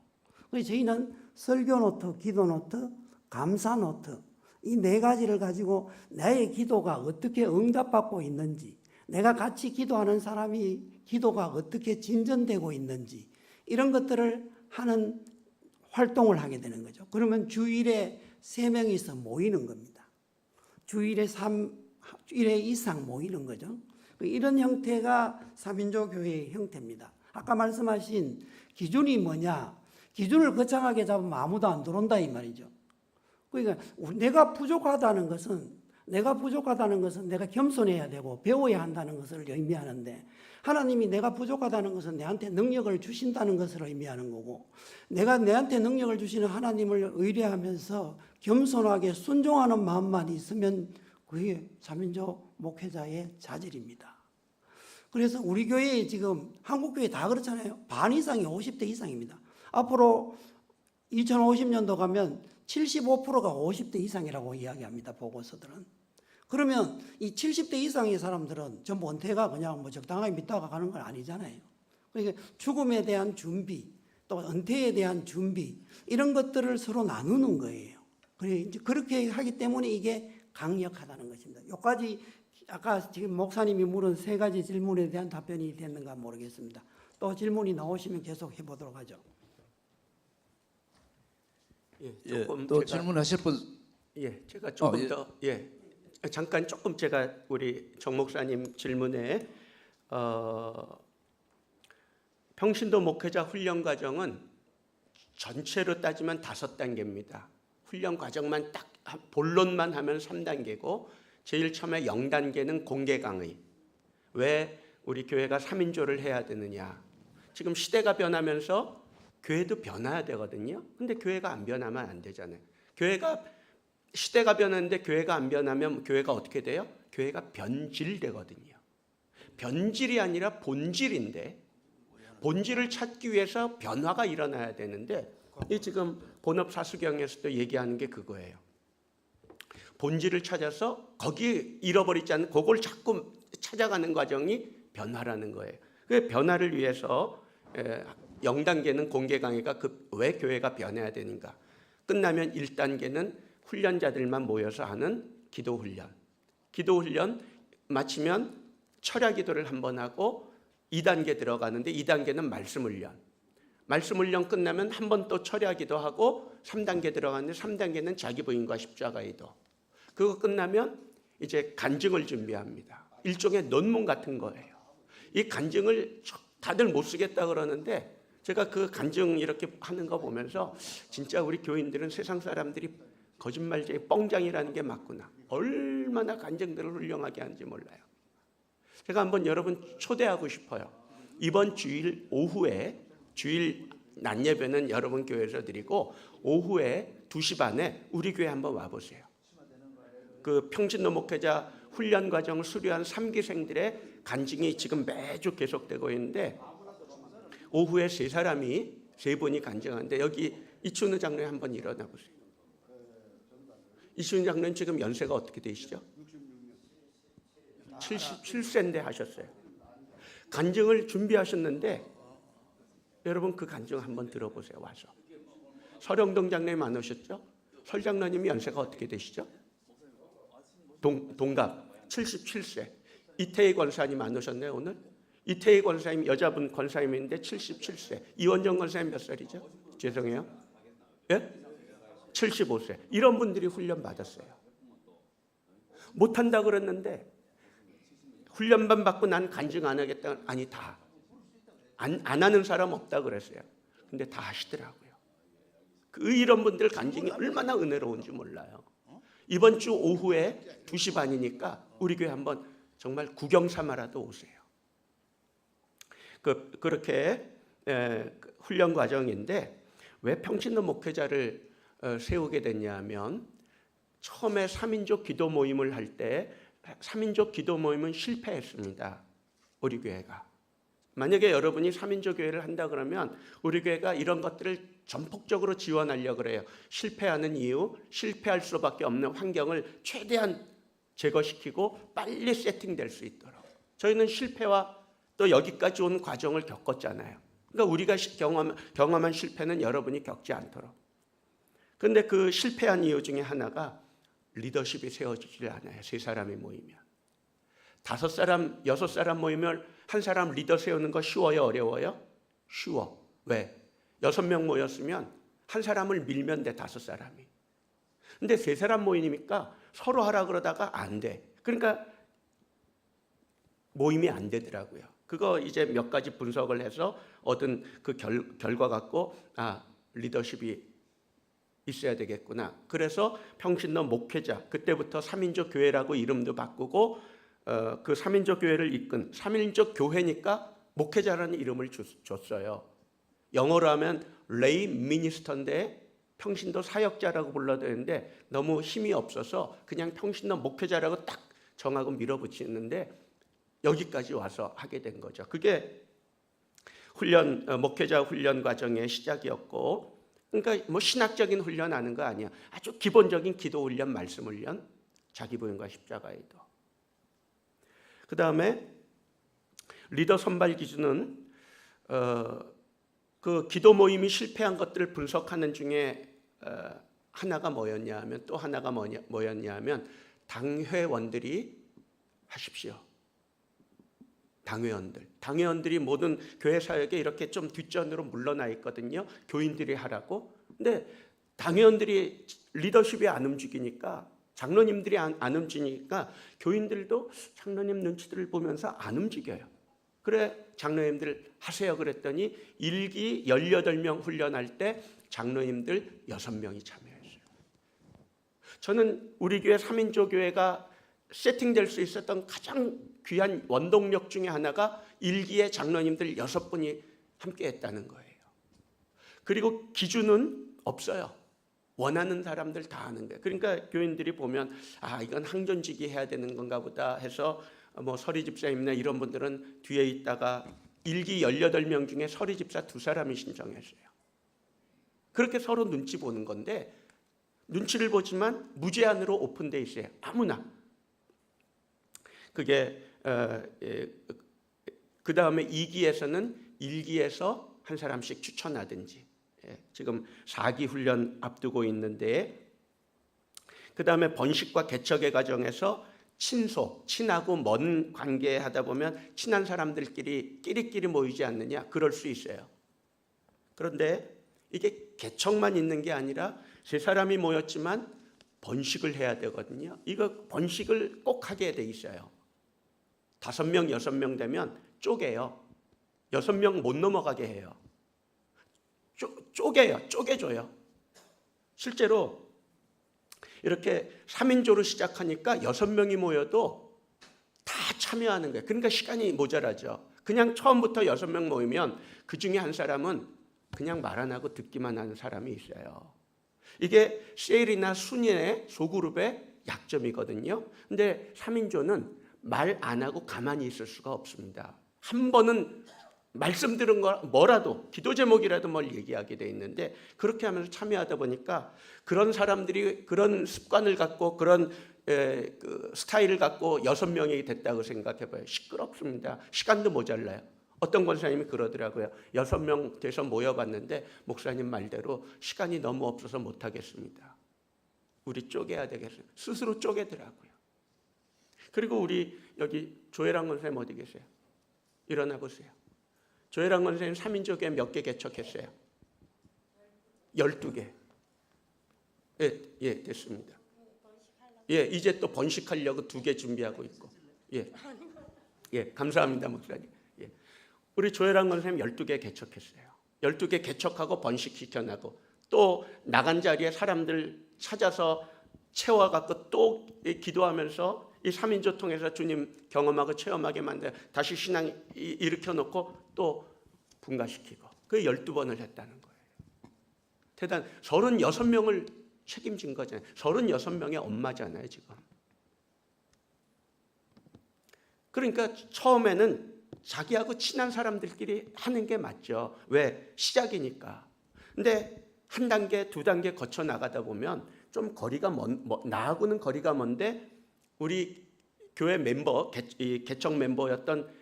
그래서 저희는 설교 노트, 기도 노트, 감사 노트 이 네 가지를 가지고 나의 기도가 어떻게 응답받고 있는지, 내가 같이 기도하는 사람이 기도가 어떻게 진전되고 있는지 이런 것들을 하는 활동을 하게 되는 거죠. 그러면 주일에 3명이서 모이는 겁니다. 주일에 1회 이상 모이는 거죠. 이런 형태가 3인조 교회의 형태입니다. 아까 말씀하신 기준이 뭐냐? 기준을 거창하게 잡으면 아무도 안 들어온다 이 말이죠. 그러니까 내가 부족하다는 것은 내가 겸손해야 되고 배워야 한다는 것을 의미하는데, 하나님이 내가 부족하다는 것은 내한테 능력을 주신다는 것을 의미하는 거고, 내가 내한테 능력을 주시는 하나님을 의뢰하면서 겸손하게 순종하는 마음만 있으면 그게 3인조 목회자의 자질입니다. 그래서 우리 교회에 지금 한국교회 다 그렇잖아요. 반 이상이 50대 이상입니다. 앞으로 2050년도 가면 75%가 50대 이상이라고 이야기합니다. 보고서들은. 그러면 이 70대 이상의 사람들은 전부 은퇴가 그냥 뭐 적당하게 믿다가 가는 건 아니잖아요. 그러니까 죽음에 대한 준비, 또 은퇴에 대한 준비 이런 것들을 서로 나누는 거예요. 그렇게 하기 때문에 이게 강력하다는 것입니다. 여기까지 아까 지금 목사님이 물은 3가지 질문에 대한 답변이 됐는가 모르겠습니다. 또 질문이 나오시면 계속 해보도록 하죠. 예, 또 질문하실 분. 제가 조금 예. 더 잠깐 조금 제가 우리 정 목사님 질문에 평신도 목회자 훈련 과정은 전체로 따지면 5단계입니다. 훈련 과정만 딱 본론만 하면 3단계고 제일 처음에 0단계는 공개 강의. 왜 우리 교회가 3인조를 해야 되느냐? 지금 시대가 변하면서 교회도 변해야 되거든요. 근데 교회가 안 변하면 안 되잖아요. 시대가 변하는데 교회가 안 변하면 교회가 어떻게 돼요? 교회가 변질되거든요. 변질이 아니라 본질인데, 본질을 찾기 위해서 변화가 일어나야 되는데, 이 지금 본업 사수경에서도 얘기하는 게 그거예요. 본질을 찾아서 거기 잃어버리지 않는 그걸 자꾸 찾아가는 과정이 변화라는 거예요. 그 변화를 위해서 0단계는 공개 강의가 왜 교회가 변해야 되는가. 끝나면 1단계는 훈련자들만 모여서 하는 기도 훈련. 기도 훈련 마치면 철야 기도를 한번 하고 2단계 들어가는데 2단계는 말씀 훈련. 말씀 훈련 끝나면 한 번 또 철야 기도하고 3단계 들어가는데 3단계는 자기 부인과 십자가 기도. 그거 끝나면 이제 간증을 준비합니다. 일종의 논문 같은 거예요. 이 간증을 다들 못 쓰겠다 그러는데 제가 그 간증 이렇게 하는 거 보면서 진짜 우리 교인들은 세상 사람들이 거짓말쟁이 뻥장이라는 게 맞구나. 얼마나 간증들을 훌륭하게 하는지 몰라요. 제가 한번 여러분 초대하고 싶어요. 이번 주일 오후에, 주일 낮 예배는 여러분 교회에서 드리고 오후에 2시 반에 우리 교회 한번 와보세요. 그 평신도 목회자 훈련 과정을 수료한 3기생들의 간증이 지금 매주 계속되고 있는데 오후에 3분이 간증하는데 여기 이춘우 장로님 한번 일어나 보세요. 이춘우 장로님 지금 연세가 어떻게 되시죠? 77세인데 하셨어요. 간증을 준비하셨는데 여러분 그 간증 한번 들어보세요. 와서. 설영동 장로님 안 오셨죠? 설 장로님이 연세가 어떻게 되시죠? 동갑 77세. 이태희 권사님 안 오셨나요 오늘? 이태희 권사님 여자분 권사님인데 77세. 이원정 권사님 몇 살이죠? 죄송해요. 예? 75세. 이런 분들이 훈련 받았어요. 못한다 그랬는데 훈련만 받고 난 간증 안 하겠다. 아니 다. 안 하는 사람 없다 그랬어요. 근데 다 하시더라고요. 이런 분들 간증이 얼마나 은혜로운지 몰라요. 이번 주 오후에 2시 반이니까 우리 교회 한번 정말 구경 삼아라도 오세요. 그렇게 훈련 과정인데 왜 평신도 목회자를 세우게 됐냐 하면 처음에 3인조 기도 모임을 할 때 3인조 기도 모임은 실패했습니다. 우리 교회가. 만약에 여러분이 3인조 교회를 한다 그러면 우리 교회가 이런 것들을 전폭적으로 지원하려고 그래요. 실패하는 이유, 실패할 수밖에 없는 환경을 최대한 제거시키고 빨리 세팅될 수 있도록. 저희는 실패와 또 여기까지 온 과정을 겪었잖아요. 그러니까 우리가 경험한 실패는 여러분이 겪지 않도록. 그런데 그 실패한 이유 중에 하나가 리더십이 세워지질 않아요. 3사람이 모이면. 5사람, 6사람 모이면 한 사람 리더 세우는 거 쉬워요? 어려워요? 쉬워. 왜? 6명 모였으면 한 사람을 밀면 돼, 5사람이. 근데 3사람 모이니까 서로 하라 그러다가 안 돼. 그러니까 모임이 안 되더라고요. 그거 이제 몇 가지 분석을 해서 얻은 그 결과 갖고 리더십이 있어야 되겠구나. 그래서 평신도 목회자, 그때부터 3인조 교회라고 이름도 바꾸고 그 3인조 교회를 이끈 3인조 교회니까 목회자라는 이름을 줬어요. 영어로 하면 레이 미니스터인데 평신도 사역자라고 불러야 되는데 너무 힘이 없어서 그냥 평신도 목회자라고 딱 정하고 밀어붙이는데 여기까지 와서 하게 된 거죠. 그게 목회자 훈련 과정의 시작이었고, 그러니까 뭐 신학적인 훈련하는 거 아니야. 아주 기본적인 기도 훈련, 말씀 훈련, 자기 부인과 십자가에도. 그 다음에 리더 선발 기준은 그 기도 모임이 실패한 것들을 분석하는 중에 하나가 뭐였냐 하면, 또 하나가 뭐였냐 하면 당회원들이 하십시오. 당회원들이 모든 교회 사역에 이렇게 좀 뒷전으로 물러나 있거든요. 교인들이 하라고. 근데 당회원들이 리더십이 안 움직이니까, 장로님들이 안 움직이니까 교인들도 장로님 눈치들을 보면서 안 움직여요. 그래 장로님들 하세요 그랬더니 1기 18명 훈련할 때 장로님들 6명이 참여했어요. 저는 우리 교회 3인조 교회가 세팅될 수 있었던 가장 귀한 원동력 중에 하나가 1기의 장로님들 6분이 함께 했다는 거예요. 그리고 기준은 없어요. 원하는 사람들 다 하는 거예요. 그러니까 교인들이 보면 이건 항존직이 해야 되는 건가 보다 해서 뭐 서리 집사님이나 이런 분들은 뒤에 있다가 1기 18명 중에 서리 집사 2사람이 신청했어요. 그렇게 서로 눈치 보는 건데, 눈치를 보지만 무제한으로 오픈돼 있어요. 아무나. 그게 그 다음에 2기에서는 1기에서 한 사람씩 추천하든지, 지금 4기 훈련 앞두고 있는데, 그 다음에 번식과 개척의 과정에서 친하고 먼 관계 하다 보면 친한 사람들끼리 끼리끼리 모이지 않느냐, 그럴 수 있어요. 그런데 이게 개척만 있는 게 아니라 3사람이 모였지만 번식을 해야 되거든요. 이거 번식을 꼭 하게 돼 있어요. 5명, 6명 되면 쪼개요. 6명 못 넘어가게 해요. 쪼개줘요. 실제로 이렇게 3인조로 시작하니까 6명이 모여도 다 참여하는 거예요. 그러니까 시간이 모자라죠. 그냥 처음부터 6명 모이면 그 중에 한 사람은 그냥 말 안 하고 듣기만 하는 사람이 있어요. 이게 셀이나 순위의 소그룹의 약점이거든요. 근데 3인조는 말 안 하고 가만히 있을 수가 없습니다. 한 번은 말씀 들은 거 뭐라도, 기도 제목이라도 뭘 얘기하게 돼 있는데, 그렇게 하면서 참여하다 보니까 그런 사람들이 그런 습관을 갖고 그런 그 스타일을 갖고 6명이 됐다고 생각해 봐요. 시끄럽습니다. 시간도 모자라요. 어떤 권사님이 그러더라고요. 6명 돼서 모여봤는데 목사님 말대로 시간이 너무 없어서 못하겠습니다. 우리 쪼개야 되겠어요. 스스로 쪼개더라고요. 그리고 우리 여기 조혜랑 권사님 어디 계세요? 일어나 보세요. 조혜랑 권사님 3인조 교회 몇 개 개척했어요? 12개. 예, 됐습니다. 예, 이제 또 번식하려고 2개 준비하고 있고. 예, 감사합니다, 목사님. 예. 우리 조혜랑 권사님 12개 개척했어요. 12개 개척하고 번식시켜나고, 또 나간 자리에 사람들 찾아서 채워갖고 또 기도하면서 이 3인조 통해서 주님 경험하고 체험하게 만들어 다시 신앙 일으켜 놓고 또 분가시키고 그 12번을 했다는 거예요. 대단 36명을 책임진 거잖아요. 36명의 엄마잖아요, 지금. 그러니까 처음에는 자기하고 친한 사람들끼리 하는 게 맞죠. 왜? 시작이니까. 근데 한 단계, 두 단계 거쳐 나가다 보면 좀 거리가 나하고는 거리가 먼데 우리 교회 멤버, 개척 멤버였던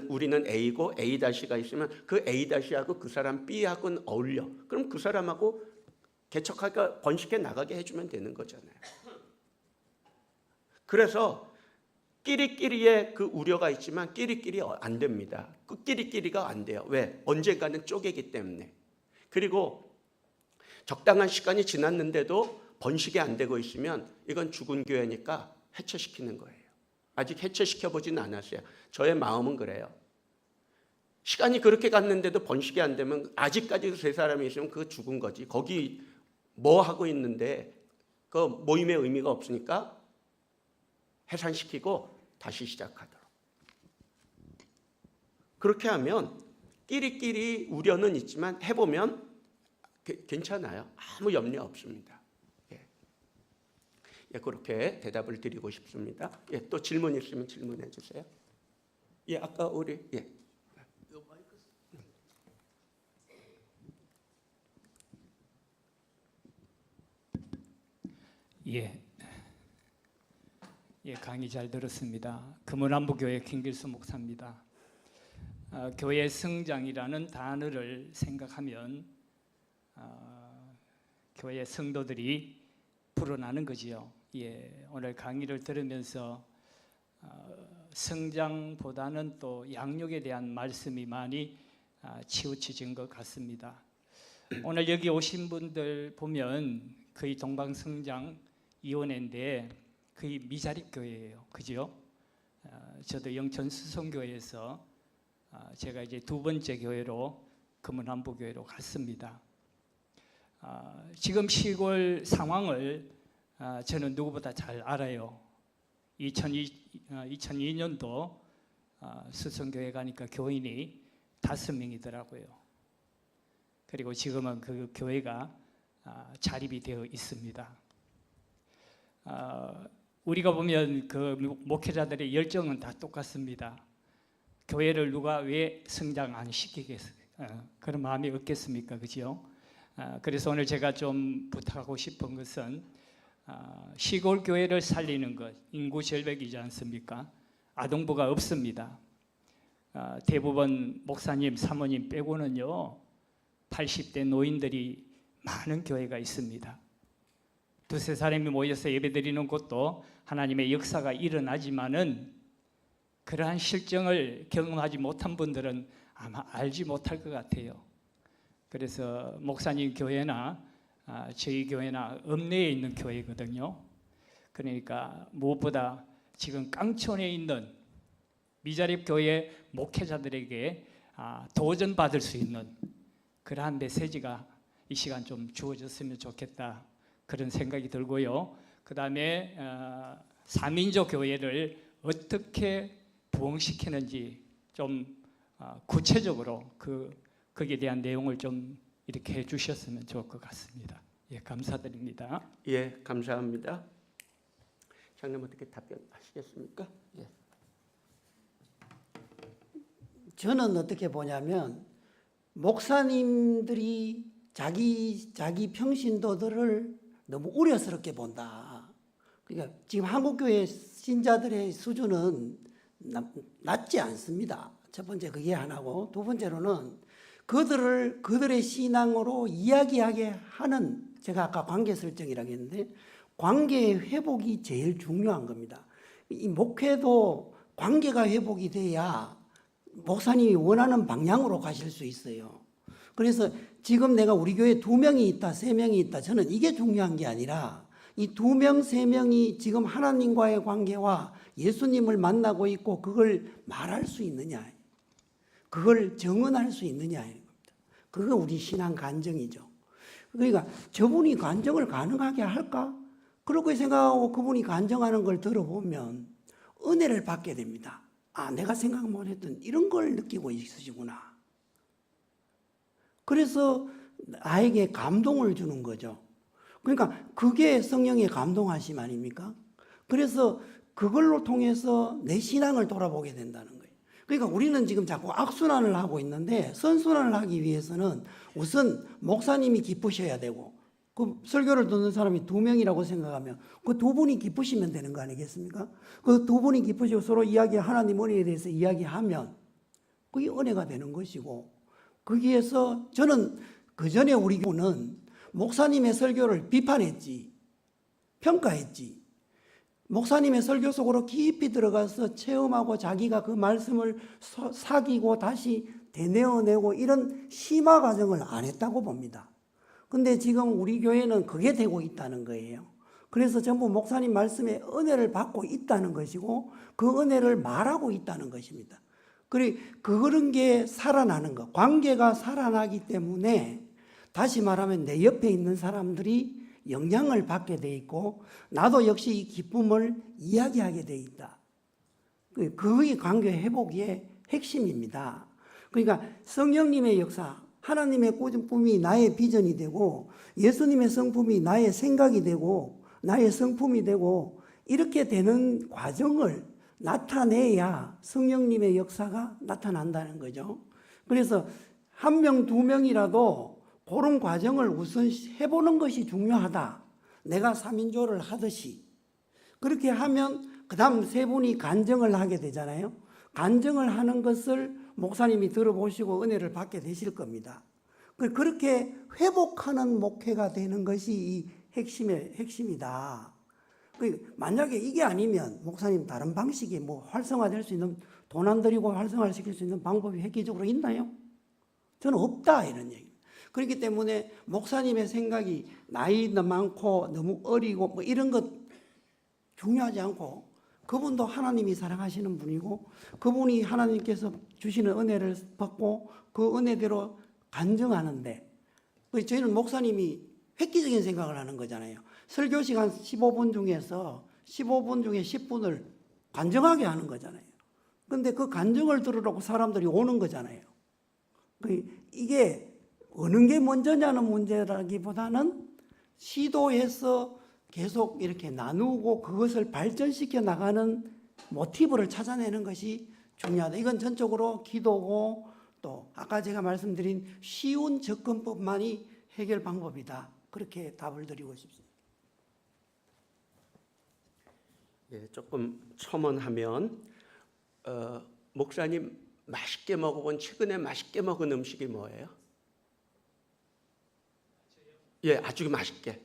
우리는 A고 A-가 있으면 그 A-하고 그 사람 B하고는 어울려. 그럼 그 사람하고 개척하게 번식해 나가게 해주면 되는 거잖아요. 그래서 끼리끼리의 그 우려가 있지만 끼리끼리 안 됩니다. 그 끼리끼리가 안 돼요. 왜? 언젠가는 쪼개기 때문에. 그리고 적당한 시간이 지났는데도 번식이 안 되고 있으면 이건 죽은 교회니까 해체시키는 거예요. 아직 해체시켜보지는 않았어요. 저의 마음은 그래요. 시간이 그렇게 갔는데도 번식이 안 되면 아직까지도 세 사람이 있으면 그거 죽은 거지. 거기 뭐 하고 있는데 그 모임의 의미가 없으니까 해산시키고 다시 시작하도록. 그렇게 하면 끼리끼리 우려는 있지만 해보면 괜찮아요. 아무 염려 없습니다. 예, 그렇게 대답을 드리고 싶습니다. 예, 또 질문 있으면 질문해 주세요. 예, 아까 우리 강의 잘 들었습니다. 금은안부교회 김길수 목사입니다. 교회 성장이라는 단어를 생각하면 교회 성도들이 불어나는 거지요. 예, 오늘 강의를 들으면서 성장보다는 또 양육에 대한 말씀이 많이 치우쳐진 것 같습니다. 오늘 여기 오신 분들 보면 거의 동방성장위원회인데 거의 미자립 교회예요. 그죠? 저도 영천 수성교회에서 제가 이제 두 번째 교회로 금은안부교회로 갔습니다. 지금 시골 상황을 저는 누구보다 잘 알아요. 2002년도 수성교회 가니까 교인이 5명이더라고요. 그리고 지금은 그 교회가 자립이 되어 있습니다. 우리가 보면 그 목회자들의 열정은 다 똑같습니다. 교회를 누가 왜 성장 안 시키겠어요? 그런 마음이 없겠습니까? 그죠? 그래서 오늘 제가 좀 부탁하고 싶은 것은 시골 교회를 살리는 것, 인구 절벽이지 않습니까? 아동부가 없습니다. 대부분 목사님, 사모님 빼고는요 80대 노인들이 많은 교회가 있습니다. 두세 사람이 모여서 예배드리는 것도 하나님의 역사가 일어나지만은 그러한 실정을 경험하지 못한 분들은 아마 알지 못할 것 같아요. 그래서 목사님 교회나 저희 교회나 읍내에 있는 교회거든요. 그러니까 무엇보다 지금 깡촌에 있는 미자립 교회 목회자들에게 도전받을 수 있는 그러한 메시지가 이 시간 좀 주어졌으면 좋겠다, 그런 생각이 들고요. 그 다음에 3인조 교회를 어떻게 부흥시키는지 좀 구체적으로 거기에 대한 내용을 좀 이렇게 해주셨으면 좋을 것 같습니다. 예, 감사드립니다. 예, 감사합니다. 장님 어떻게 답변하시겠습니까? 예. 저는 어떻게 보냐면 목사님들이 자기 평신도들을 너무 우려스럽게 본다. 그러니까 지금 한국교회 신자들의 수준은 낮지 않습니다. 첫 번째 그게 하나고, 두 번째로는 그들의 신앙으로 이야기하게 하는, 제가 아까 관계 설정이라고 했는데 관계 회복이 제일 중요한 겁니다. 이 목회도 관계가 회복이 돼야 목사님이 원하는 방향으로 가실 수 있어요. 그래서 지금 내가 우리 교회에 2명이 있다, 3명이 있다, 저는 이게 중요한 게 아니라 이 2명, 3명이 지금 하나님과의 관계와 예수님을 만나고 있고 그걸 말할 수 있느냐, 그걸 정언할 수 있느냐인 겁니다. 그거 우리 신앙 간증이죠. 그러니까 저분이 간증을 가능하게 할까? 그렇게 생각하고 그분이 간증하는 걸 들어보면 은혜를 받게 됩니다. 아, 내가 생각 못했던 이런 걸 느끼고 있으시구나. 그래서 나에게 감동을 주는 거죠. 그러니까 그게 성령의 감동하심 아닙니까? 그래서 그걸로 통해서 내 신앙을 돌아보게 된다는 거예요. 그러니까 우리는 지금 자꾸 악순환을 하고 있는데 선순환을 하기 위해서는 우선 목사님이 기쁘셔야 되고 그 설교를 듣는 사람이 2명이라고 생각하면 그 2분이 기쁘시면 되는 거 아니겠습니까? 그 2분이 기쁘시고 서로 하나님 은혜에 대해서 이야기하면 그게 은혜가 되는 것이고 거기에서 저는 그 전에 우리 교회는 목사님의 설교를 비판했지 평가했지 목사님의 설교 속으로 깊이 들어가서 체험하고 자기가 그 말씀을 사귀고 다시 되뇌어내고 이런 심화 과정을 안 했다고 봅니다. 근데 지금 우리 교회는 그게 되고 있다는 거예요. 그래서 전부 목사님 말씀에 은혜를 받고 있다는 것이고 그 은혜를 말하고 있다는 것입니다. 그리고 그런 게 살아나는 것, 관계가 살아나기 때문에 다시 말하면 내 옆에 있는 사람들이 영향을 받게 돼 있고 나도 역시 이 기쁨을 이야기하게 돼 있다. 그게 관계 회복의 핵심입니다. 그러니까 성령님의 역사, 하나님의 꿈이 나의 비전이 되고 예수님의 성품이 나의 생각이 되고 나의 성품이 되고 이렇게 되는 과정을 나타내야 성령님의 역사가 나타난다는 거죠. 그래서 1명, 2명이라도 그런 과정을 우선 해보는 것이 중요하다. 내가 3인조를 하듯이. 그렇게 하면 그 다음 3분이 간증을 하게 되잖아요. 간증을 하는 것을 목사님이 들어보시고 은혜를 받게 되실 겁니다. 그렇게 회복하는 목회가 되는 것이 이 핵심이다. 만약에 이게 아니면 목사님 다른 방식이 활성화될 수 있는 돈 안 들이고 활성화시킬 수 있는 방법이 획기적으로 있나요? 저는 없다 이런 얘기. 그렇기 때문에 목사님의 생각이 나이 많고 너무 어리고 이런 것 중요하지 않고 그분도 하나님이 사랑하시는 분이고 그분이 하나님께서 주시는 은혜를 받고 그 은혜대로 간증하는데 저희는 목사님이 획기적인 생각을 하는 거잖아요. 설교 시간 15분 중에서 15분 중에 10분을 간증하게 하는 거잖아요. 그런데 그 간증을 들으려고 사람들이 오는 거잖아요. 이게 어느 게 먼저냐는 문제라기보다는 시도해서 계속 이렇게 나누고 그것을 발전시켜 나가는 모티브를 찾아내는 것이 중요하다. 이건 전적으로 기도고 또 아까 제가 말씀드린 쉬운 접근법만이 해결 방법이다. 그렇게 답을 드리고 싶습니다. 예, 조금 첨언하면 목사님 맛있게 먹어본 최근에 맛있게 먹은 음식이 뭐예요? 예, 아주 맛있게.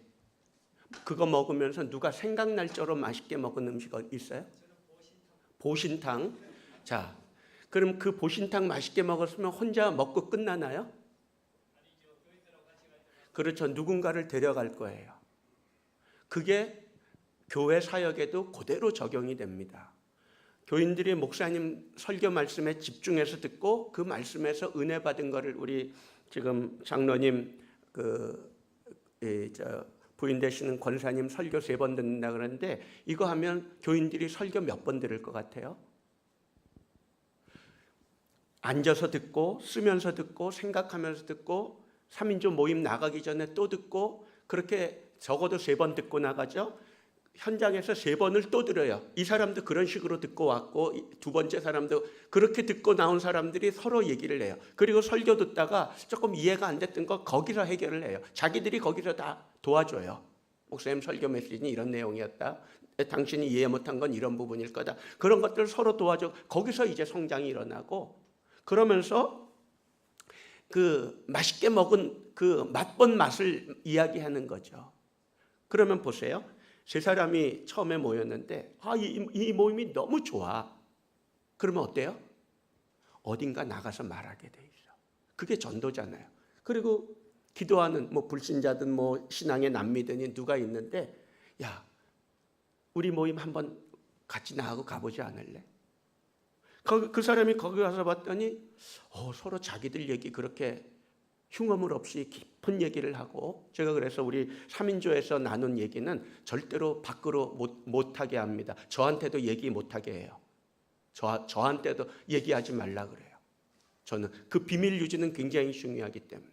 그거 먹으면서 누가 생각날 정도로 맛있게 먹은 음식 있어요? 보신탕. 자, 그럼 그 보신탕 맛있게 먹었으면 혼자 먹고 끝나나요? 그렇죠. 누군가를 데려갈 거예요. 그게 교회 사역에도 그대로 적용이 됩니다. 교인들이 목사님 설교 말씀에 집중해서 듣고 그 말씀에서 은혜 받은 거를 우리 지금 장로님 부인 되시는 권사님 설교 3번 듣는다 그러는데 이거 하면 교인들이 설교 몇 번 들을 것 같아요? 앉아서 듣고 쓰면서 듣고 생각하면서 듣고 3인조 모임 나가기 전에 또 듣고 그렇게 적어도 3번 듣고 나가죠. 현장에서 3번을 또 들어요. 이 사람도 그런 식으로 듣고 왔고 2번째 사람도 그렇게 듣고 나온 사람들이 서로 얘기를 해요. 그리고 설교 듣다가 조금 이해가 안 됐던 거 거기서 해결을 해요. 자기들이 거기서 다 도와줘요. 목사님 설교 메시지는 이런 내용이었다. 당신이 이해 못한 건 이런 부분일 거다. 그런 것들 서로 도와줘. 거기서 이제 성장이 일어나고 그러면서 그 맛있게 먹은 그 맛본 맛을 이야기하는 거죠. 그러면 보세요. 3사람이 처음에 모였는데 이 모임이 너무 좋아. 그러면 어때요? 어딘가 나가서 말하게 돼 있어. 그게 전도잖아요. 그리고 기도하는 불신자든 신앙의 남미든이 누가 있는데 야 우리 모임 한번 같이 나하고 가보지 않을래? 그 사람이 거기 가서 봤더니 서로 자기들 얘기 그렇게 흉어물 없이 깊이 깊은 얘기를 하고, 제가 그래서 우리 3인조에서 나눈 얘기는 절대로 밖으로 못하게 합니다. 저한테도 얘기 못하게 해요. 저한테도 얘기하지 말라 그래요. 저는 그 비밀 유지는 굉장히 중요하기 때문에.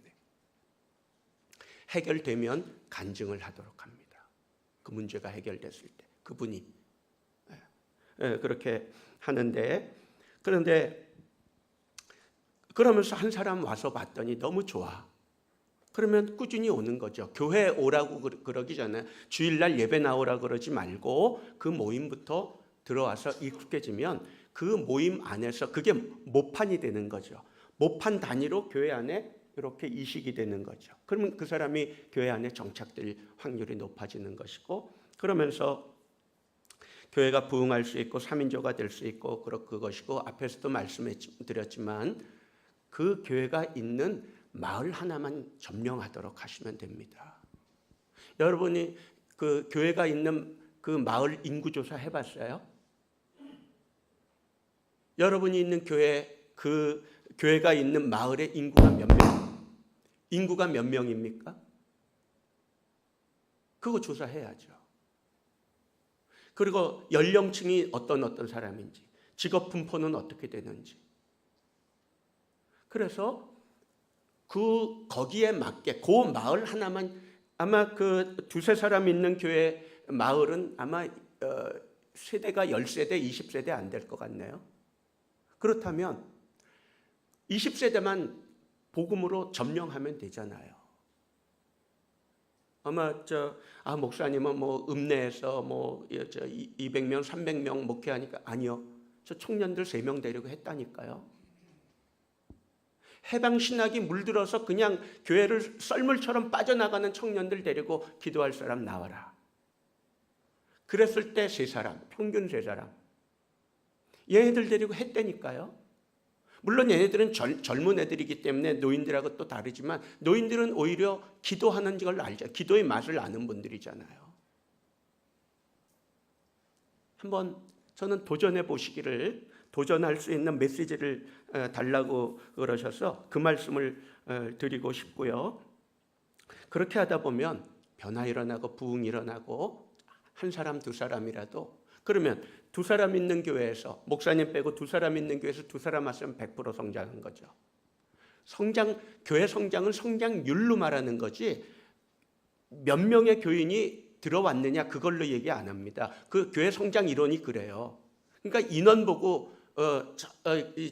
해결되면 간증을 하도록 합니다. 그 문제가 해결됐을 때 그분이 그렇게 하는데, 그런데 그러면서 한 사람 와서 봤더니 너무 좋아. 그러면 꾸준히 오는 거죠. 교회 오라고 그러기 전에 주일날 예배 나오라 그러지 말고 그 모임부터 들어와서 익숙해지면 그 모임 안에서 그게 모판이 되는 거죠. 모판 단위로 교회 안에 이렇게 이식이 되는 거죠. 그러면 그 사람이 교회 안에 정착될 확률이 높아지는 것이고, 그러면서 교회가 부흥할 수 있고 3인조가 될 수 있고 그것이고, 앞에서도 말씀드렸지만 그 교회가 있는 마을 하나만 점령하도록 하시면 됩니다. 여러분이 그 교회가 있는 그 마을 인구조사 해봤어요? 여러분이 있는 교회, 그 교회가 있는 마을의 인구가 몇 명? 인구가 몇 명입니까? 그거 조사해야죠. 그리고 연령층이 어떤 사람인지, 직업 분포는 어떻게 되는지. 그래서 거기에 맞게 그 마을 하나만, 아마 그 2-3사람 있는 교회 마을은 아마 세대가 10세대, 20세대 안 될 것 같네요. 그렇다면 20세대만 복음으로 점령하면 되잖아요. 아마 목사님은 뭐 읍내에서 200명, 300명 목회하니까, 아니요. 저 청년들 3명 데리고 했다니까요. 해방 신학이 물들어서 그냥 교회를 썰물처럼 빠져나가는 청년들 데리고 기도할 사람 나와라. 그랬을 때 3사람, 평균 3사람. 얘네들 데리고 했다니까요. 물론 얘네들은 젊은 애들이기 때문에 노인들하고 또 다르지만, 노인들은 오히려 기도하는 걸 알죠. 기도의 맛을 아는 분들이잖아요. 한번 저는 도전해 보시기를, 도전할 수 있는 메시지를 달라고 그러셔서 그 말씀을 드리고 싶고요. 그렇게 하다 보면 변화 일어나고 부흥 일어나고, 1사람 2사람이라도, 그러면 2사람 있는 교회에서, 목사님 빼고 2사람 있는 교회에서 2사람 왔으면 100% 성장한 거죠. 교회 성장은 성장률로 말하는 거지 몇 명의 교인이 들어왔느냐 그걸로 얘기 안 합니다. 그 교회 성장 이론이 그래요. 그러니까 인원 보고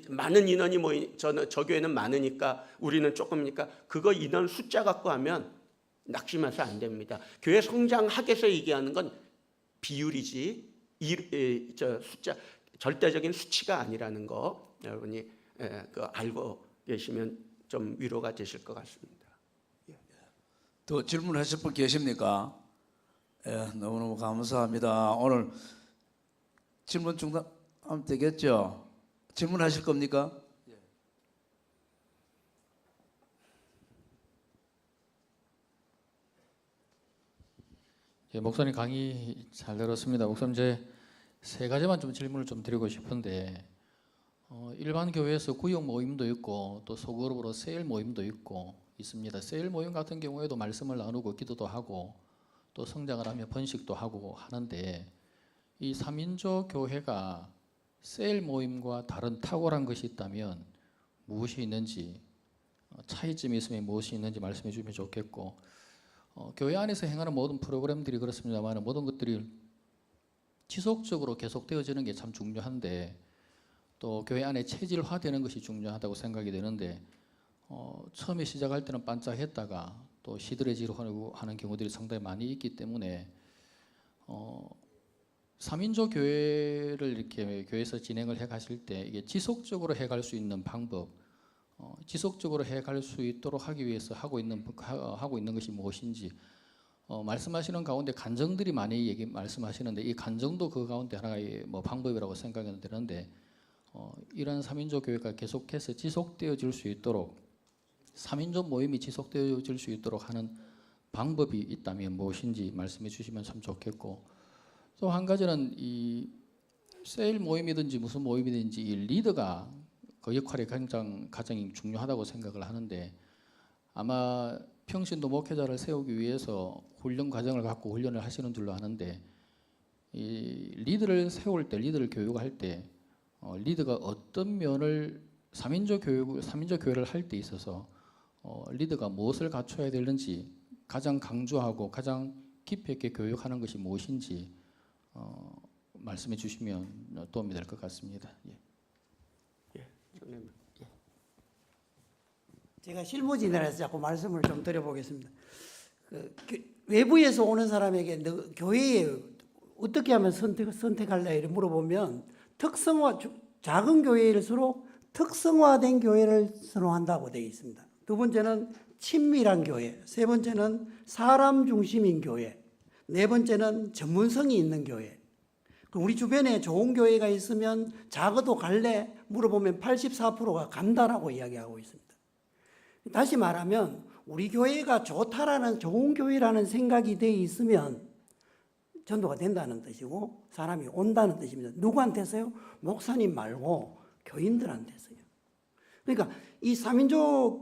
많은 인원이 저 교회는 많으니까 우리는 조금이니까 그거 인원 숫자 갖고 하면 낙심해서 안 됩니다. 교회 성장학에서 얘기하는 건 비율이지 숫자, 절대적인 수치가 아니라는 거 여러분이 알고 계시면 좀 위로가 되실 것 같습니다. 또 질문하실 분 계십니까? 너무너무 감사합니다. 오늘 질문 중단하면 되겠죠? 질문하실 겁니까? 예, 목사님 강의 잘 들었습니다. 목사님, 제 3가지만 좀 질문을 좀 드리고 싶은데, 일반 교회에서 구역 모임도 있고 또 소그룹으로 세일 모임도 있습니다. 세일 모임 같은 경우에도 말씀을 나누고 기도도 하고 또 성장을 하며 번식도 하고 하는데, 이 3인조 교회가 세일 모임과 다른 탁월한 것이 있다면 무엇이 있는지, 차이점이 있으면 무엇이 있는지 말씀해 주시면 좋겠고, 교회 안에서 행하는 모든 프로그램들이 그렇습니다만 모든 것들이 지속적으로 계속되어지는 게 참 중요한데, 또 교회 안에 체질화되는 것이 중요하다고 생각이 되는데, 처음에 시작할 때는 반짝했다가 또 시들해지려고 하는 경우들이 상당히 많이 있기 때문에 3인조 교회를 이렇게 교회에서 진행을 해 가실 때 이게 지속적으로 해 갈 수 있는 방법, 지속적으로 해 갈 수 있도록 하기 위해서 하고 있는 것이 무엇인지, 말씀하시는 가운데 간정들이 많이 말씀하시는데 이 간정도 그 가운데 하나의 방법이라고 생각이 되는데, 이런 3인조 교회가 계속해서 지속되어질 수 있도록, 3인조 모임이 지속되어질 수 있도록 하는 방법이 있다면 무엇인지 말씀해 주시면 참 좋겠고, 또 한 가지는 이 세일 모임이든지 무슨 모임이든지 이 리더가 그 역할이 가장 중요하다고 생각을 하는데, 아마 평신도 목회자를 세우기 위해서 훈련 과정을 갖고 훈련을 하시는 줄로 아는데 이 리더를 세울 때, 리더를 교육할 때 리더가 어떤 면을 3인조 교회를 할 때 있어서 리더가 무엇을 갖춰야 되는지 가장 강조하고 가장 깊이 있게 교육하는 것이 무엇인지 말씀해 주시면 도움이 될 것 같습니다. 예. 청년. 제가 실무진이라서 자꾸 말씀을 좀 드려보겠습니다. 외부에서 오는 사람에게 너 교회에 어떻게 하면 선택할래? 이렇게 물어보면 작은 교회일수록 특성화된 교회를 선호한다고 되어 있습니다. 두 번째는 친밀한 교회, 세 번째는 사람 중심인 교회, 네 번째는 전문성이 있는 교회. 우리 주변에 좋은 교회가 있으면 작아도 갈래? 물어보면 84%가 간다라고 이야기하고 있습니다. 다시 말하면 우리 교회가 좋다라는, 좋은 교회라는 생각이 되어 있으면 전도가 된다는 뜻이고 사람이 온다는 뜻입니다. 누구한테서요? 목사님 말고 교인들한테서요. 그러니까 이 3인조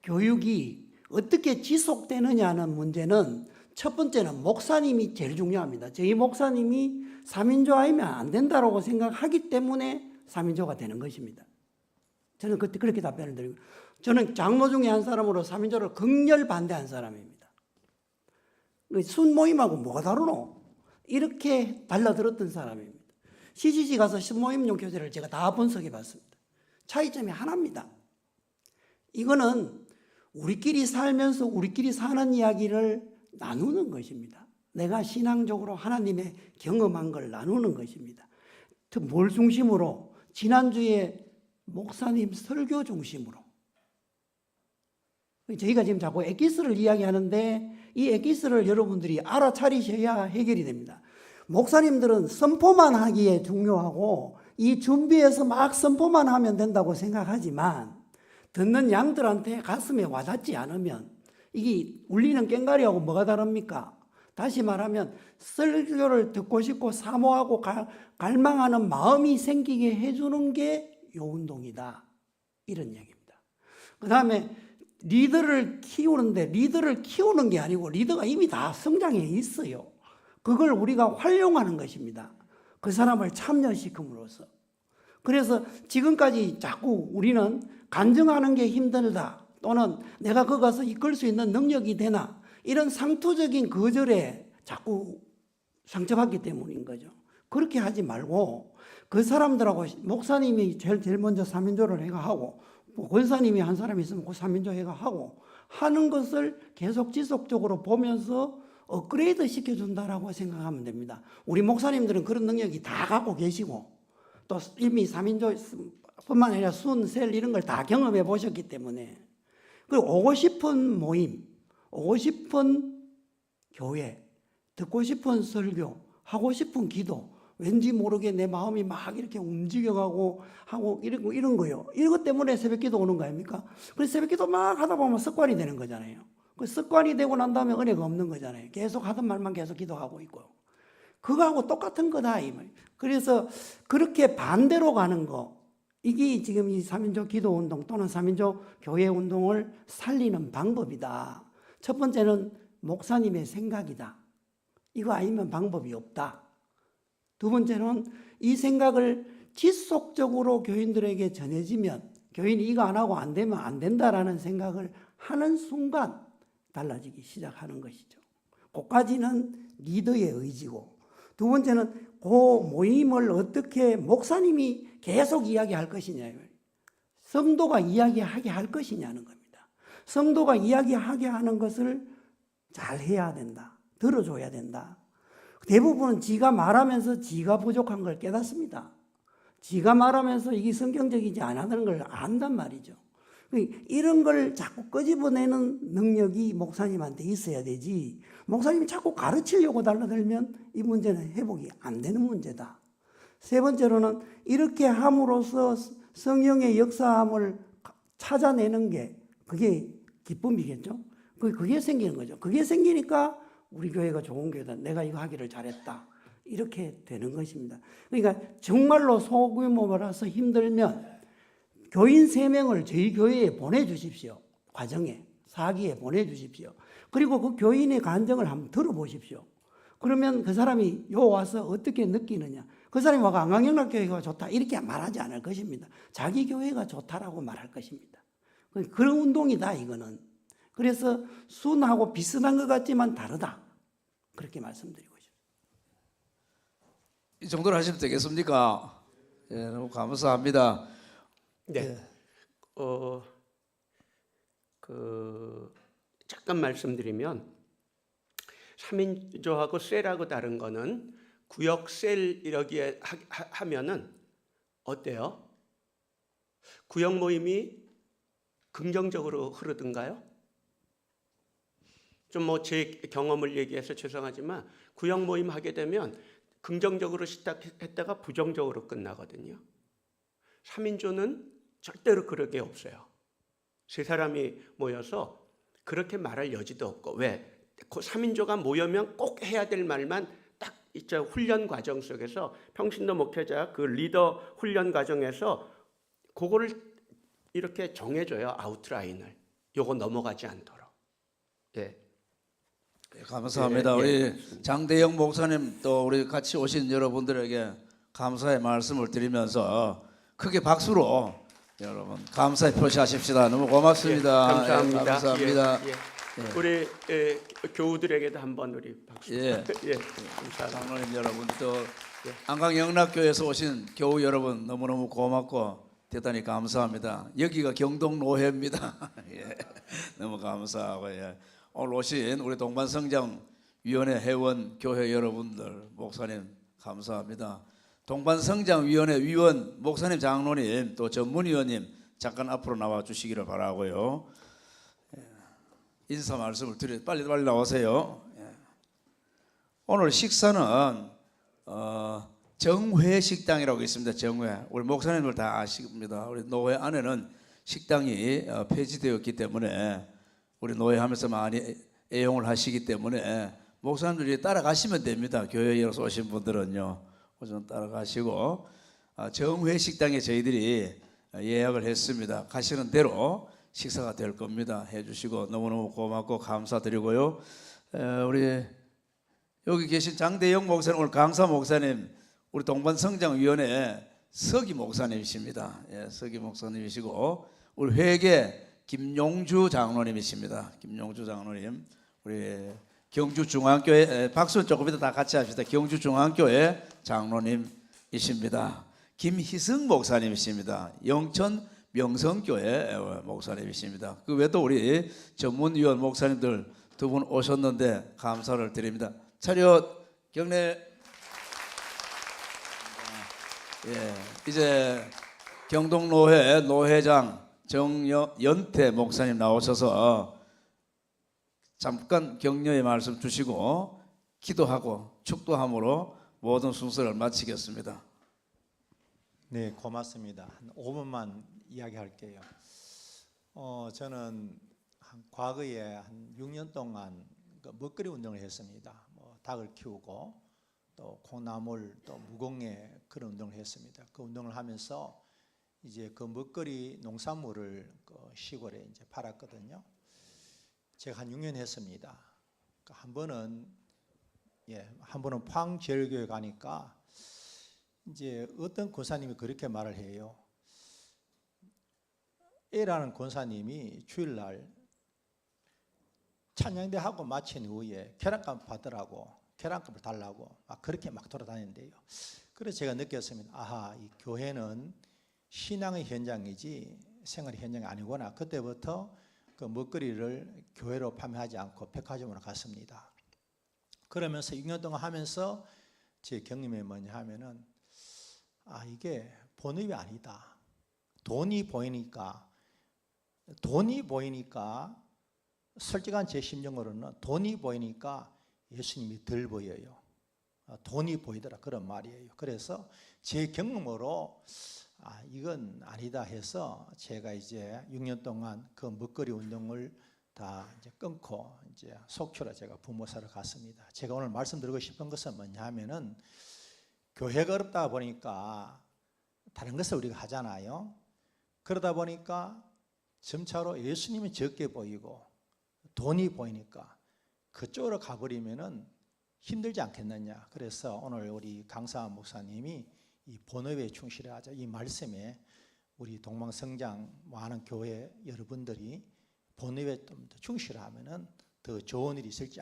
교육이 어떻게 지속되느냐는 문제는 첫 번째는 목사님이 제일 중요합니다. 저희 목사님이 3인조 아니면 안 된다고 생각하기 때문에 3인조가 되는 것입니다. 저는 그때 그렇게 답변을 드리고, 저는 장로 중에 한 사람으로 3인조를 극렬 반대한 사람입니다. 순모임하고 뭐가 다르노? 이렇게 달라들었던 사람입니다. CCC 가서 순모임용 교재를 제가 다 분석해 봤습니다. 차이점이 하나입니다. 이거는 우리끼리 살면서 우리끼리 사는 이야기를 나누는 것입니다. 내가 신앙적으로 하나님의 경험한 걸 나누는 것입니다. 뭘 중심으로? 지난주에 목사님 설교 중심으로. 저희가 지금 자꾸 엑기스를 이야기하는데 이 엑기스를 여러분들이 알아차리셔야 해결이 됩니다. 목사님들은 선포만 하기에 중요하고 이 준비해서 막 선포만 하면 된다고 생각하지만 듣는 양들한테 가슴에 와닿지 않으면 이게 울리는 꽹과리하고 뭐가 다릅니까? 다시 말하면 설교를 듣고 싶고 사모하고 갈망하는 마음이 생기게 해주는 게 요 운동이다. 이런 얘기입니다. 그 다음에 리더를 키우는데 리더를 키우는 게 아니고 리더가 이미 다 성장해 있어요. 그걸 우리가 활용하는 것입니다. 그 사람을 참여시킴으로써. 그래서 지금까지 자꾸 우리는 간증하는 게 힘들다 또는 내가 거기 가서 이끌 수 있는 능력이 되나 이런 상투적인 거절에 자꾸 상처받기 때문인 거죠. 그렇게 하지 말고 그 사람들하고 목사님이 제일 먼저 3인조를 해가 하고 권사님이 한 사람이 있으면 그 3인조 해가 하고 하는 것을 계속 지속적으로 보면서 업그레이드 시켜준다라고 생각하면 됩니다. 우리 목사님들은 그런 능력이 다 갖고 계시고 또 이미 3인조뿐만 아니라 순, 셀 이런 걸 다 경험해 보셨기 때문에 그리고 오고 싶은 모임, 오고 싶은 교회, 듣고 싶은 설교, 하고 싶은 기도 왠지 모르게 내 마음이 막 이렇게 움직여가고 하고 이런 거요. 이것 때문에 새벽기도 오는 거 아닙니까? 그래서 새벽기도 막 하다 보면 습관이 되는 거잖아요. 그 습관이 되고 난 다음에 은혜가 없는 거잖아요. 계속 하던 말만 계속 기도하고 있고. 그거하고 똑같은 거다 이 말. 그래서 그렇게 반대로 가는 거 이게 지금 이 3인조 기도 운동 또는 3인조 교회 운동을 살리는 방법이다. 첫 번째는 목사님의 생각이다. 이거 아니면 방법이 없다. 두 번째는 이 생각을 지속적으로 교인들에게 전해지면 교인이 이거 안 하고 안 되면 안 된다라는 생각을 하는 순간 달라지기 시작하는 것이죠. 그까지는 리더의 의지고 두 번째는 그 모임을 어떻게 목사님이 계속 이야기할 것이냐 성도가 이야기하게 할 것이냐는 겁니다. 성도가 이야기하게 하는 것을 잘 해야 된다. 들어줘야 된다. 대부분은 지가 말하면서 지가 부족한 걸 깨닫습니다. 지가 말하면서 이게 성경적이지 않다는 걸 안단 말이죠. 이런 걸 자꾸 끄집어내는 능력이 목사님한테 있어야 되지 목사님이 자꾸 가르치려고 달라들면 이 문제는 회복이 안 되는 문제다. 세 번째로는 이렇게 함으로써 성령의 역사함을 찾아내는 게 그게 기쁨이겠죠. 그게 생기는 거죠. 그게 생기니까 우리 교회가 좋은 교회다. 내가 이거 하기를 잘했다. 이렇게 되는 것입니다. 그러니까 정말로 소규모라서 힘들면 교인 3명을 저희 교회에 보내주십시오. 과정에 4기에 보내주십시오. 그리고 그 교인의 간증을 한번 들어보십시오. 그러면 그 사람이 요 와서 어떻게 느끼느냐. 그 사람이 와가 안강영락교회가 좋다 이렇게 말하지 않을 것입니다. 자기 교회가 좋다라고 말할 것입니다. 그런 운동이다 이거는. 그래서 순하고 비슷한 것 같지만 다르다. 그렇게 말씀드리고 싶습니다. 이 정도로 하시면 되겠습니까? 예, 너무 감사합니다. 네. 잠깐 말씀드리면 3인조하고 셀하고 다른 거는 구역 셀 이러기에 하면은 어때요? 구역 모임이 긍정적으로 흐르던가요? 좀 뭐 제 경험을 얘기해서 죄송하지만 구역 모임 하게 되면 긍정적으로 시작했다가 부정적으로 끝나거든요. 3인조는 절대로 그럴 게 없어요. 세 사람이 모여서 그렇게 말할 여지도 없고, 왜? 3인조가 모여면 꼭 해야 될 말만 딱 있죠. 훈련 과정 속에서 평신도 목회자 그 리더 훈련 과정에서 그거를 이렇게 정해줘요. 아웃라인을. 요거 넘어가지 않도록. 예. 네, 감사합니다. 우리 장대영 목사님 또 우리 같이 오신 여러분들에게 감사의 말씀을 드리면서 크게 박수로 여러분 감사의 표시하십시다. 너무 고맙습니다. 예, 감사합니다. 예, 감사합니다. 예, 예. 우리 교우들에게도 한번 우리 박수. 예. 예, 감사합니다. 장로님 여러분 또 안강영락교회에서 오신 교우 여러분 너무너무 고맙고 대단히 감사합니다. 여기가 경동노회입니다. 예, 너무 감사하고 예. 오늘 오신 우리 동반성장위원회 회원 교회 여러분들 목사님 감사합니다. 동반성장위원회 위원 목사님 장로님 또 전문위원님 잠깐 앞으로 나와 주시기를 바라고요. 인사 말씀을 드려 빨리 나오세요. 오늘 식사는 정회 식당이라고 있습니다. 정회 우리 목사님들 다 아십니다. 우리 노회 안에는 식당이 폐지되었기 때문에 우리 노회하면서 많이 애용을 하시기 때문에 목사님들이 따라가시면 됩니다. 교회에서 오신 분들은요. 좀 따라가시고 정회 식당에 저희들이 예약을 했습니다. 가시는 대로 식사가 될 겁니다. 해주시고 너무너무 고맙고 감사드리고요. 우리 여기 계신 장대영 목사님 오늘 강사 목사님 우리 동반성장위원회 서기 목사님이십니다. 예, 서기 목사님이시고 우리 회계 김용주 장로님이십니다. 김용주 장로님 우리 경주중앙교회 박수 조금 이따 다 같이 합시다. 경주중앙교회 장로님이십니다. 김희승 목사님이십니다. 영천 명성교회 목사님이십니다. 그 외에도 우리 전문위원 목사님들 두 분 오셨는데 감사를 드립니다. 차렷 경례. 예, 이제 경동노회 노회장 정연태 목사님 나오셔서 잠깐 격려의 말씀 주시고 기도하고 축도함으로 모든 순서를 마치겠습니다. 네, 고맙습니다. 한 5분만 이야기할게요. 저는 과거에 한 6년 동안 그 먹거리 운동을 했습니다. 닭을 키우고 또 콩나물 또 무공예 그런 운동을 했습니다. 그 운동을 하면서 이제 그 먹거리 농산물을 그 시골에 이제 팔았거든요. 제가 한 6년 했습니다. 한 번은 포항제일교회 가니까 이제 어떤 권사님이 그렇게 말을 해요. A라는 권사님이 주일날 찬양대 하고 마친 후에 계란값 받으라고 계란값을 달라고 막 그렇게 막 돌아다니는데요. 그래서 제가 느꼈습니다. 아하, 이 교회는 신앙의 현장이지 생활의 현장이 아니구나. 그때부터 그 먹거리를 교회로 판매하지 않고 백화점으로 갔습니다. 그러면서 6년 동안 하면서 제 경험이 뭐냐 하면은 이게 본업이 아니다. 돈이 보이니까 솔직한 제 심정으로는 돈이 보이니까 예수님이 덜 보여요. 돈이 보이더라 그런 말이에요. 그래서 제 경험으로 이건 아니다 해서 제가 이제 6년 동안 그 먹거리 운동을 다 이제 끊고 이제 속초로 제가 부모사로 갔습니다. 제가 오늘 말씀드리고 싶은 것은 뭐냐 하면은 교회가 어렵다 보니까 다른 것을 우리가 하잖아요. 그러다 보니까 점차로 예수님이 적게 보이고 돈이 보이니까 그쪽으로 가버리면은 힘들지 않겠느냐. 그래서 오늘 우리 강사한 목사님이 이 본업에 충실하자 이 말씀에 우리 동방성장 많은 교회 여러분들이 본업에 좀 더 충실하면은 더 좋은 일이 있을지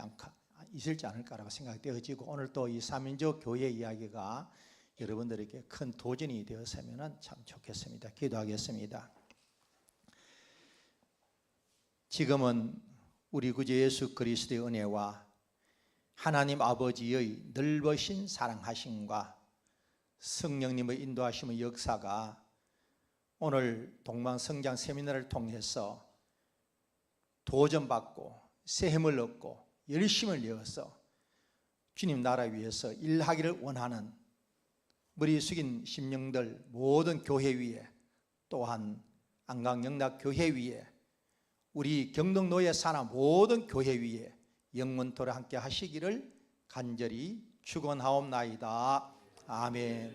않을까라고 생각되어지고, 오늘 또 이 3인조 교회 이야기가 여러분들에게 큰 도전이 되었으면 참 좋겠습니다. 기도하겠습니다. 지금은 우리 구주 예수 그리스도의 은혜와 하나님 아버지의 넓으신 사랑하심과 성령님의 인도하심의 역사가 오늘 동방성장 세미나를 통해서 도전받고 새 힘을 얻고 열심을 내어서 주님 나라 위해서 일하기를 원하는 머리 숙인 심령들 모든 교회 위에, 또한 안강영락교회 위에, 우리 경동노예 산하 모든 교회 위에 영원토록 함께 하시기를 간절히 축원하옵나이다. 아멘.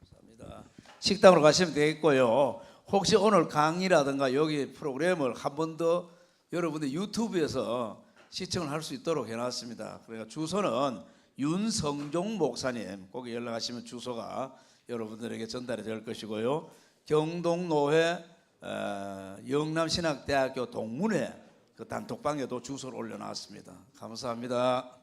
감사합니다. 식당으로 가시면 되겠고요. 혹시 오늘 강의라든가 여기 프로그램을 한 번 더 여러분들 유튜브에서 시청을 할 수 있도록 해놨습니다. 그러니까 주소는 윤성종 목사님, 거기 연락하시면 주소가 여러분들에게 전달이 될 것이고요. 경동노회 영남신학대학교 동문회 그 단톡방에도 주소를 올려놨습니다. 감사합니다.